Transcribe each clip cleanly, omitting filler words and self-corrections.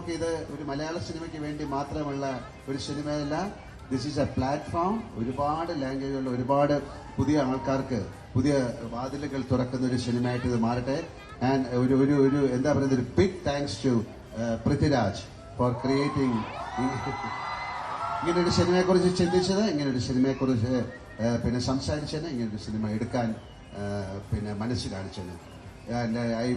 നമുക്കിത് ഒരു മലയാള സിനിമയ്ക്ക് വേണ്ടി മാത്രമുള്ള ഒരു സിനിമയല്ല. This is a platform. ഒരുപാട് ലാംഗ്വേജുള്ള ഒരുപാട് പുതിയ ആൾക്കാർക്ക് പുതിയ വാതിലുകൾ തുറക്കുന്ന ഒരു സിനിമയായിട്ട് ഇത് മാറട്ടെ. ആൻഡ് ഒരു എന്താ പറയുന്നത്, ഒരു big thanks to Prithviraj for creating ഇങ്ങനൊരു സിനിമയെക്കുറിച്ച് ചിന്തിച്ചത്, ഇങ്ങനൊരു സിനിമയെക്കുറിച്ച് പിന്നെ സംസാരിച്ചത്, ഇങ്ങനൊരു സിനിമ എടുക്കാൻ പിന്നെ മനസ്സ് കാണിച്ചത്. And I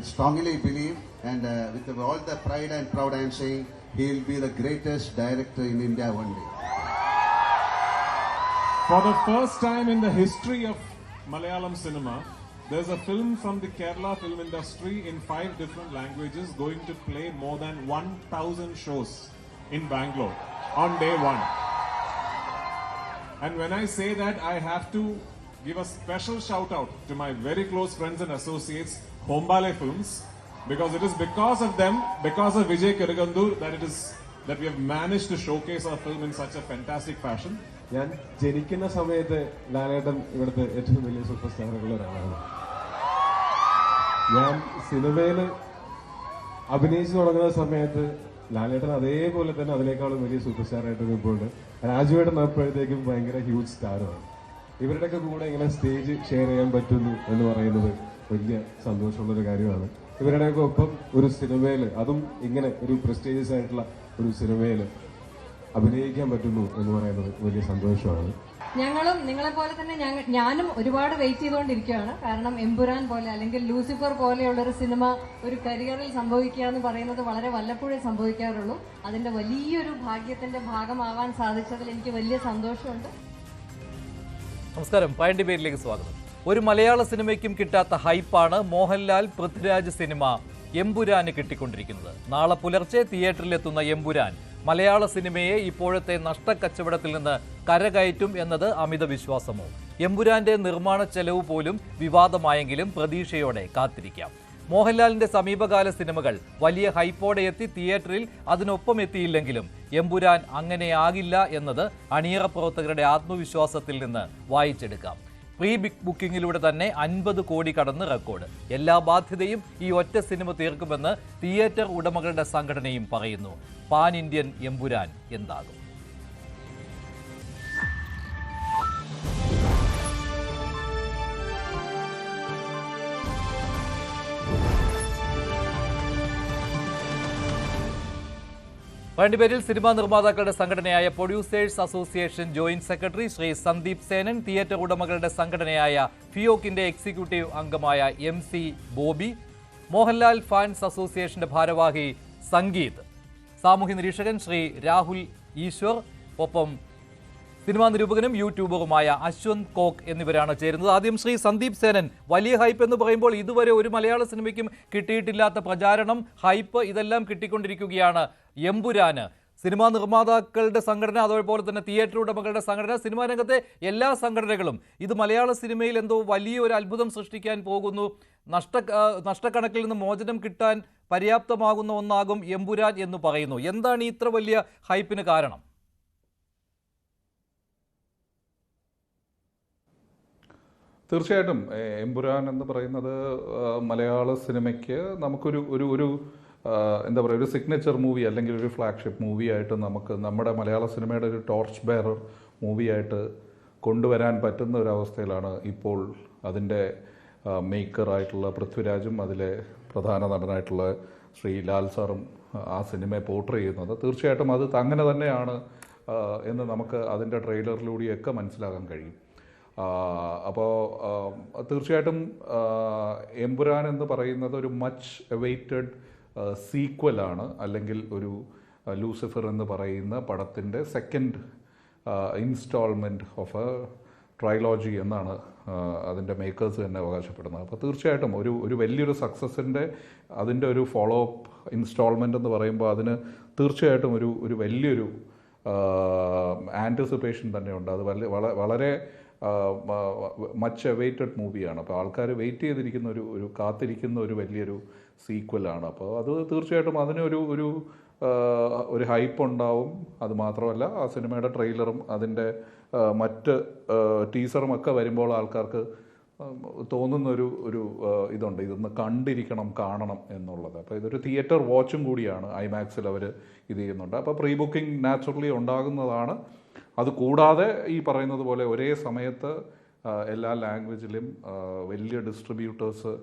strongly believe, and with all the pride and proud I am saying, he will be the greatest director in India one day. For the first time in the history of Malayalam cinema, there's a film from the Kerala film industry in 5 different languages going to play more than 1,000 shows in Bangalore on day 1. And when I say that, I have to give a special shout out to my very close friends and associates, Hombale Films, because it is because of them, because of Vijay Kirigandur, that we have managed to showcase our film in such a fantastic fashion. ഞാൻ ജനിക്കുന്ന സമയത്ത് ലാലേട്ടൻ ഇവിടുത്തെ ഏറ്റവും വലിയ super സ്റ്റാറുകളിൽ ഒരാളാണ്. ഞാൻ സിനിമയിൽ അഭിനയിച്ചു തുടങ്ങുന്ന സമയത്ത് ലാലേട്ടൻ അതേപോലെ തന്നെ അതിനേക്കാളും വലിയ സൂപ്പർ സ്റ്റാറായിട്ട് നിൽപ്പുണ്ട്. രാജുവേട്ടൻ അപ്പോഴത്തേക്കും ഭയങ്കര ഹ്യൂജ് സ്റ്റാറുമാണ്. ഇവരുടെയൊക്കെ കൂടെ ഇങ്ങനെ സ്റ്റേജ് ഷെയർ ചെയ്യാൻ പറ്റുന്നു എന്ന് പറയുന്നത് വലിയ സന്തോഷമുള്ളൊരു കാര്യമാണ്. ഇവരുടെയൊക്കെ ഒപ്പം ഒരു സിനിമയിൽ, അതും ഇങ്ങനെ ഒരു പ്രസ്റ്റീജിയസ് ആയിട്ടുള്ള ഒരു സിനിമയിൽ അഭിനയിക്കാൻ പറ്റുന്നു എന്ന് പറയുന്നത് വലിയ സന്തോഷമാണ്. ഞങ്ങളും നിങ്ങളെ പോലെ തന്നെ ഞാനും ഒരുപാട് വെയിറ്റ് ചെയ്തുകൊണ്ടിരിക്കുകയാണ്. കാരണം എമ്പുരാൻ പോലെ അല്ലെങ്കിൽ ലൂസിഫർ പോലെയുള്ള ഒരു സിനിമ ഒരു കരിയറിൽ സംഭവിക്കുക എന്ന് പറയുന്നത് വളരെ വല്ലപ്പോഴേ സംഭവിക്കാറുള്ളൂ. അതിന്റെ വലിയൊരു ഭാഗ്യത്തിന്റെ ഭാഗമാവാൻ സാധിച്ചതിൽ എനിക്ക് വലിയ സന്തോഷമുണ്ട്. നമസ്കാരം, പയണ്ടി പേരിലേക്ക് സ്വാഗതം. ഒരു മലയാള സിനിമയ്ക്കും കിട്ടാത്ത ഹൈപ്പാണ് മോഹൻലാൽ പൃഥ്വിരാജ് സിനിമ എമ്പുരാന് കിട്ടിക്കൊണ്ടിരിക്കുന്നത്. നാളെ പുലർച്ചെ തിയേറ്ററിലെത്തുന്ന എമ്പുരാൻ മലയാള സിനിമയെ ഇപ്പോഴത്തെ നഷ്ടക്കച്ചവടത്തിൽ നിന്ന് കരകയറ്റും എന്നത് അമിത വിശ്വാസമോ? എമ്പുരാന്റെ നിർമ്മാണ ചെലവ് പോലും വിവാദമായെങ്കിലും പ്രതീക്ഷയോടെ കാത്തിരിക്കാം. മോഹൻലാലിന്റെ സമീപകാല സിനിമകൾ വലിയ ഹൈപ്പോടെ എത്തി തിയേറ്ററിൽ അതിനൊപ്പം എത്തിയില്ലെങ്കിലും എമ്പുരാൻ അങ്ങനെയാകില്ല എന്നത് അണിയറ പ്രവർത്തകരുടെ ആത്മവിശ്വാസത്തിൽ നിന്ന് വായിച്ചെടുക്കാം. പ്രീ ബുക്കിംഗിലൂടെ തന്നെ 50 കോടി കടന്ന് റെക്കോർഡ്. എല്ലാ ബാധ്യതയും ഈ ഒറ്റ സിനിമ തീർക്കുമെന്ന് തിയേറ്റർ ഉടമകളുടെ സംഘടനയും പറയുന്നു. പാൻ ഇന്ത്യൻ എമ്പുരാൻ എന്താകും? പേരിൽ സിനിമാ നിർമ്മാതാക്കളുടെ സംഘടനയായ producers association joint secretary Shri Sandeep Senan, theatre ഉടമകളുടെ സംഘടനയായ ഫിയോക്കിന്റെ എക്സിക്യൂട്ടീവ് അംഗമായ MC ബോബി, മോഹൻലാൽ ഫാൻസ് അസോസിയേഷന്റെ ഭാരവാഹി സംഗീത്, സാമൂഹ്യ നിരീക്ഷകൻ ശ്രീ രാഹുൽ ഈശ്വർ, ഒപ്പം സിനിമാ നിരൂപകനും യൂട്യൂബറുമായ അശ്വന്ത് കോക്ക് എന്നിവരാണ് ചേരുന്നത്. ആദ്യം ശ്രീ സന്ദീപ് സേനൻ, വലിയ ഹൈപ്പ് എന്ന് പറയുമ്പോൾ ഇതുവരെ ഒരു മലയാള സിനിമയ്ക്കും കിട്ടിയിട്ടില്ലാത്ത പ്രചാരണം, ഹൈപ്പ് ഇതെല്ലാം കിട്ടിക്കൊണ്ടിരിക്കുകയാണ് എമ്പുരാന്. സിനിമാ നിർമ്മാതാക്കളുടെ സംഘടന, അതേപോലെ തന്നെ തിയേറ്റർ ഉടമകളുടെ സംഘടന, സിനിമാ രംഗത്തെ എല്ലാ സംഘടനകളും ഇത് മലയാള സിനിമയിൽ എന്തോ വലിയൊരു അത്ഭുതം സൃഷ്ടിക്കാൻ പോകുന്നു, നഷ്ടക്കണക്കിൽ നിന്ന് മോചനം കിട്ടാൻ പര്യാപ്തമാകുന്ന ഒന്നാകും എമ്പുരാൻ എന്ന് പറയുന്നു. എന്താണ് ഈ ഇത്ര വലിയ ഹൈപ്പിന് കാരണം? തീർച്ചയായിട്ടും എമ്പുരാൻ എന്ന് പറയുന്നത് മലയാള സിനിമയ്ക്ക് നമുക്കൊരു ഒരു എന്താ പറയുക, ഒരു സിഗ്നേച്ചർ മൂവി അല്ലെങ്കിൽ ഒരു ഫ്ലാഗ്ഷിപ്പ് മൂവിയായിട്ട് നമുക്ക് നമ്മുടെ മലയാള സിനിമയുടെ ഒരു ടോർച്ച് ബെയറർ മൂവിയായിട്ട് കൊണ്ടുവരാൻ പറ്റുന്ന ഒരവസ്ഥയിലാണ് ഇപ്പോൾ അതിൻ്റെ മേക്കറായിട്ടുള്ള പൃഥ്വിരാജും അതിലെ പ്രധാന നടനായിട്ടുള്ള ശ്രീ ലാൽ സാറും ആ സിനിമയെ പോർട്രേ ചെയ്യുന്നത്. തീർച്ചയായിട്ടും അത് അങ്ങനെ തന്നെയാണ് എന്ന് നമുക്ക് അതിൻ്റെ ട്രെയിലറിലൂടെയൊക്കെ മനസ്സിലാക്കാൻ കഴിയും. അപ്പോൾ തീർച്ചയായിട്ടും എമ്പുരാൻ എന്ന് പറയുന്നത് ഒരു മച്ച് അവൈറ്റഡ് സീക്വലാണ്, അല്ലെങ്കിൽ ഒരു ലൂസിഫർ എന്ന് പറയുന്ന പടത്തിൻ്റെ second instalment of A trilogy എന്നാണ് അതിൻ്റെ മേക്കേഴ്സ് തന്നെ അവകാശപ്പെടുന്നത്. അപ്പോൾ തീർച്ചയായിട്ടും ഒരു വലിയൊരു സക്സസിൻ്റെ അതിൻ്റെ ഒരു ഫോളോ അപ്പ് ഇൻസ്റ്റാൾമെൻ്റ് എന്ന് പറയുമ്പോൾ അതിന് തീർച്ചയായിട്ടും ഒരു വലിയൊരു ആൻറ്റിസിപ്പേഷൻ തന്നെയുണ്ട്. അത് വളരെ മച്ച് അവൈറ്റഡ് മൂവിയാണ്. അപ്പോൾ ആൾക്കാർ വെയിറ്റ് ചെയ്തിരിക്കുന്ന ഒരു കാത്തിരിക്കുന്ന ഒരു വലിയൊരു സീക്വലാണ്. അപ്പോൾ അത് തീർച്ചയായിട്ടും അതിനൊരു ഒരു ഹൈപ്പ് ഉണ്ടാവും. അതുമാത്രമല്ല, ആ സിനിമയുടെ ട്രെയിലറും അതിൻ്റെ മറ്റ് ടീസറും ഒക്കെ വരുമ്പോൾ ആൾക്കാർക്ക് തോന്നുന്ന ഒരു ഇതുണ്ട്, ഇതൊന്ന് കണ്ടിരിക്കണം, കാണണം എന്നുള്ളത്. അപ്പോൾ ഇതൊരു തിയേറ്റർ വാച്ചും കൂടിയാണ്. ഐമാക്സിൽ അവർ ഇത് ചെയ്യുന്നുണ്ട്. അപ്പോൾ പ്രീ ബുക്കിംഗ് നാച്ചുറലി ഉണ്ടാകുന്നതാണ്. അതുകൂടാതെ ഈ പറയുന്നത് പോലെ ഒരേ സമയത്ത് എല്ലാ ലാംഗ്വേജിലും വലിയ ഡിസ്ട്രിബ്യൂട്ടേഴ്സ്,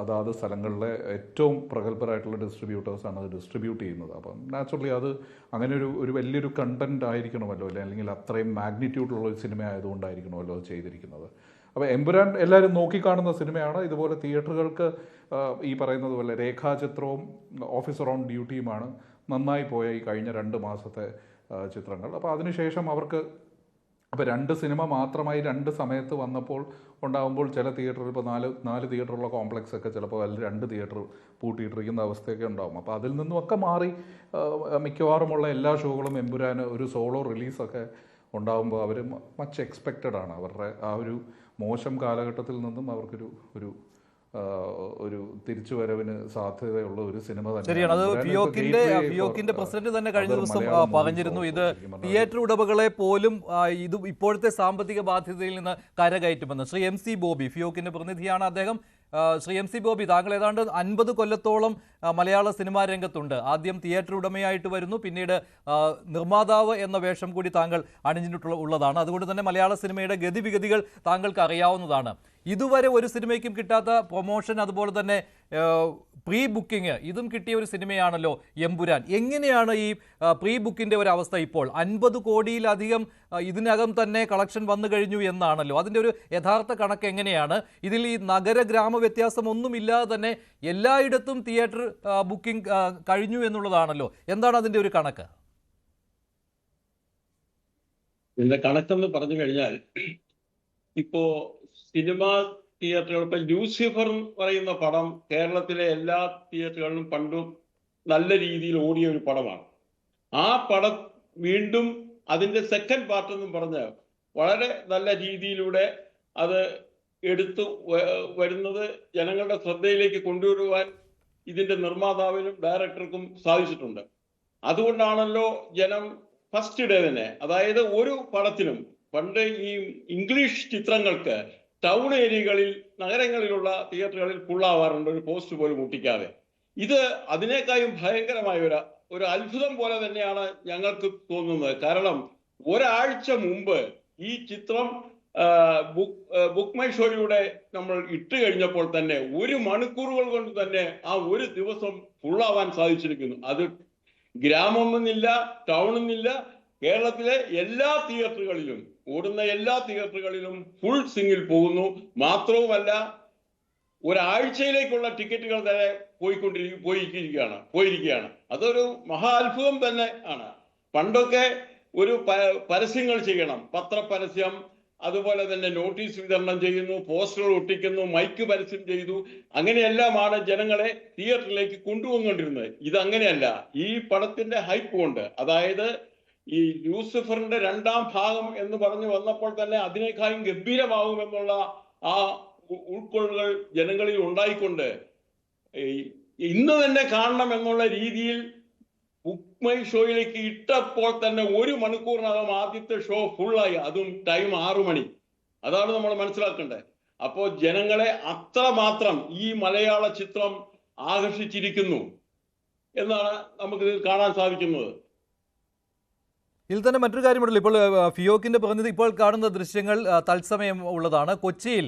അതാത് സ്ഥലങ്ങളിലെ ഏറ്റവും പ്രഗത്ഭരായിട്ടുള്ള ഡിസ്ട്രിബ്യൂട്ടേഴ്സാണ് അത് ഡിസ്ട്രിബ്യൂട്ട് ചെയ്യുന്നത്. അപ്പം നാച്ചുറലി അത് അങ്ങനെ ഒരു വലിയൊരു കണ്ടന്റ് ആയിരിക്കണമല്ലോ, അല്ലെങ്കിൽ അത്രയും മാഗ്നിറ്റ്യൂഡുള്ള ഒരു സിനിമ ആയതുകൊണ്ടായിരിക്കണമല്ലോ അത് ചെയ്തിരിക്കുന്നത്. അപ്പോൾ എമ്പുരാൻ എല്ലാവരും നോക്കിക്കാണുന്ന സിനിമയാണ്. ഇതുപോലെ തിയേറ്ററുകൾക്ക് ഈ പറയുന്നത് പോലെ രേഖാചിത്രവും ഓഫീസർ ഓൺ ഡ്യൂട്ടിയുമാണ് നന്നായി പോയ ഈ കഴിഞ്ഞ 2 മാസത്തെ ചിത്രങ്ങൾ. അപ്പോൾ അതിനുശേഷം അവർക്ക് അപ്പോൾ 2 സിനിമ മാത്രമായി 2 സമയത്ത് വന്നപ്പോൾ ഉണ്ടാകുമ്പോൾ ചില തിയേറ്ററിൽ ഇപ്പോൾ 4 തിയേറ്ററുള്ള കോംപ്ലക്സ് ഒക്കെ ചിലപ്പോൾ അതിൽ 2 തിയേറ്റർ പൂട്ടിയിട്ടിരിക്കുന്ന അവസ്ഥയൊക്കെ ഉണ്ടാകും. അപ്പോൾ അതിൽ നിന്നുമൊക്കെ മാറി മിക്കവാറുമുള്ള എല്ലാ ഷോകളും എമ്പുരാന് ഒരു സോളോ റിലീസൊക്കെ ഉണ്ടാകുമ്പോൾ അവർ മച്ച് എക്സ്പെക്റ്റഡ് ആണ്. അവരുടെ ആ ഒരു മോശം കാലഘട്ടത്തിൽ നിന്നും അവർക്കൊരു ഒരു തിരിച്ചുവരവിന് സാധ്യതയുള്ള ഒരു സിനിമ തന്നെ. ശരിയാണ്. അത് ഫിയോക്കിന്റെ പ്രസിഡന്റ് തന്നെ കഴിഞ്ഞ ദിവസം പറഞ്ഞിരുന്നു, ഇത് തിയേറ്റർ ഉടമകളെ പോലും ഇത് ഇപ്പോഴത്തെ സാമ്പത്തിക ബാധ്യതയിൽ നിന്ന് കരകയറ്റുമെന്ന്. ശ്രീ MC ബോബി ഫിയോക്കിന്റെ പ്രതിനിധിയാണ് അദ്ദേഹം. ശ്രീ MC ബോബി, താങ്കൾ ഏതാണ്ട് 50 കൊല്ലത്തോളം മലയാള സിനിമാ രംഗത്തുണ്ട്. ആദ്യം തിയേറ്റർ ഉടമയായിട്ട് വരുന്നു, പിന്നീട് നിർമ്മാതാവ് എന്ന വേഷം കൂടി താങ്കൾ അണിഞ്ഞിട്ടുള്ളതാണ്. അതുകൊണ്ട് തന്നെ മലയാള സിനിമയുടെ ഗതിവിഗതികൾ താങ്കൾക്ക് അറിയാവുന്നതാണ്. ഇതുവരെ ഒരു സിനിമയ്ക്കും കിട്ടാത്ത പ്രൊമോഷൻ, അതുപോലെ തന്നെ പ്രീ ബുക്കിംഗ്, ഇതും കിട്ടിയ ഒരു സിനിമയാണല്ലോ എമ്പുരാൻ. എങ്ങനെയാണ് ഈ പ്രീ ബുക്കിൻ്റെ ഒരു അവസ്ഥ ഇപ്പോൾ? 50 കോടിയിലധികം ഇതിനകം തന്നെ കളക്ഷൻ വന്നു കഴിഞ്ഞു എന്നാണല്ലോ. അതിൻ്റെ ഒരു യഥാർത്ഥ കണക്ക് എങ്ങനെയാണ്? ഇതിൽ ഈ നഗര ഗ്രാമ വ്യത്യാസം ഒന്നുമില്ലാതെ തന്നെ എല്ലായിടത്തും തിയേറ്റർ ബുക്കിംഗ് കഴിഞ്ഞു എന്നുള്ളതാണല്ലോ. എന്താണ് അതിൻ്റെ ഒരു കണക്ക്? ഇതിന്റെ കണക്കെന്ന് പറഞ്ഞു കഴിഞ്ഞാൽ, ഇപ്പോ സിനിമാ തിയേറ്ററുകൾ, ഇപ്പൊ ലൂസിഫർ പറയുന്ന പടം കേരളത്തിലെ എല്ലാ തിയേറ്ററുകളിലും പണ്ടും നല്ല രീതിയിൽ ഓടിയ ഒരു പടമാണ്. ആ പടം വീണ്ടും അതിന്റെ സെക്കൻഡ് പാർട്ട് എന്നും പറഞ്ഞ് വളരെ നല്ല രീതിയിലൂടെ അത് എടുത്തു വരുന്നത് ജനങ്ങളുടെ ശ്രദ്ധയിലേക്ക് കൊണ്ടുവരുവാൻ ഇതിന്റെ നിർമ്മാതാവിനും ഡയറക്ടർക്കും സാധിച്ചിട്ടുണ്ട്. അതുകൊണ്ടാണല്ലോ ജനം ഫസ്റ്റ് ഡേ തന്നെ, അതായത് ഒരു പടത്തിനും, പണ്ട് ഈ ഇംഗ്ലീഷ് ചിത്രങ്ങൾക്ക് ടൗൺ ഏരിയകളിൽ, നഗരങ്ങളിലുള്ള തിയേറ്ററുകളിൽ ഫുള്ളാവാറുണ്ട്, ഒരു പോസ്റ്റ് പോലും മുട്ടിക്കാതെ. ഇത് അതിനേക്കാളും ഭയങ്കരമായ ഒരു അത്ഭുതം പോലെ തന്നെയാണ് ഞങ്ങൾക്ക് തോന്നുന്നത്. കാരണം ഒരാഴ്ച മുമ്പ് ഈ ചിത്രം ബുക്ക് മൈ ഷോയിലൂടെ നമ്മൾ ഇട്ട് കഴിഞ്ഞപ്പോൾ തന്നെ 1 മണിക്കൂറുകൾ കൊണ്ട് തന്നെ ആ ഒരു ദിവസം ഫുള്ളാവാൻ സാധിച്ചിരിക്കുന്നു. അത് ഗ്രാമമൊന്നുമില്ല, ടൗണൊന്നുമില്ല, കേരളത്തിലെ എല്ലാ തിയേറ്ററുകളിലും, ഓടുന്ന എല്ലാ തിയേറ്ററുകളിലും ഫുൾ സിംഗിൽ പോകുന്നു. മാത്രവുമല്ല, ഒരാഴ്ചയിലേക്കുള്ള ടിക്കറ്റുകൾ തന്നെ പോയിരിക്കുകയാണ്. അതൊരു മഹാ അത്ഭുതം തന്നെ ആണ്. പണ്ടൊക്കെ ഒരു പരസ്യങ്ങൾ ചെയ്യണം, പത്രപരസ്യം, അതുപോലെ തന്നെ നോട്ടീസ് വിതരണം ചെയ്യുന്നു, പോസ്റ്ററുകൾ ഒട്ടിക്കുന്നു, മൈക്ക് പരസ്യം ചെയ്തു, അങ്ങനെയെല്ലാമാണ് ജനങ്ങളെ തിയേറ്ററിലേക്ക് കൊണ്ടുപോകൊണ്ടിരുന്നത്. ഇതങ്ങനെയല്ല. ഈ പടത്തിന്റെ ഹൈപ്പ് കൊണ്ട്, അതായത് ഈ ലൂസിഫറിന്റെ 2ാം ഭാഗം എന്ന് പറഞ്ഞു വന്നപ്പോൾ തന്നെ അതിനേക്കാളും ഗംഭീരമാകുമെന്നുള്ള ആ ഉൾക്കൊള്ളുകൾ ജനങ്ങളിൽ ഉണ്ടായിക്കൊണ്ട് ഇന്ന് തന്നെ കാണണം എന്നുള്ള രീതിയിൽ ബുക്ക് മൈ ഷോയിലേക്ക് ഇട്ടപ്പോൾ തന്നെ 1 മണിക്കൂറിനകം ആദ്യത്തെ ഷോ ഫുള്ളായി. അതും ടൈം 6 മണി. അതാണ് നമ്മൾ മനസ്സിലാക്കേണ്ടത്. അപ്പോൾ ജനങ്ങളെ അത്രമാത്രം ഈ മലയാള ചിത്രം ആകർഷിച്ചിരിക്കുന്നു എന്നാണ് നമുക്ക് കാണാൻ സാധിക്കുന്നത്. ഇതിൽ തന്നെ മറ്റൊരു കാര്യമുണ്ടല്ലോ, ഇപ്പോൾ ഫിയോക്കിന്റെ പ്രതിനിധി ഇപ്പോൾ കാണുന്ന ദൃശ്യങ്ങൾ തത്സമയം ഉള്ളതാണ്. കൊച്ചിയിൽ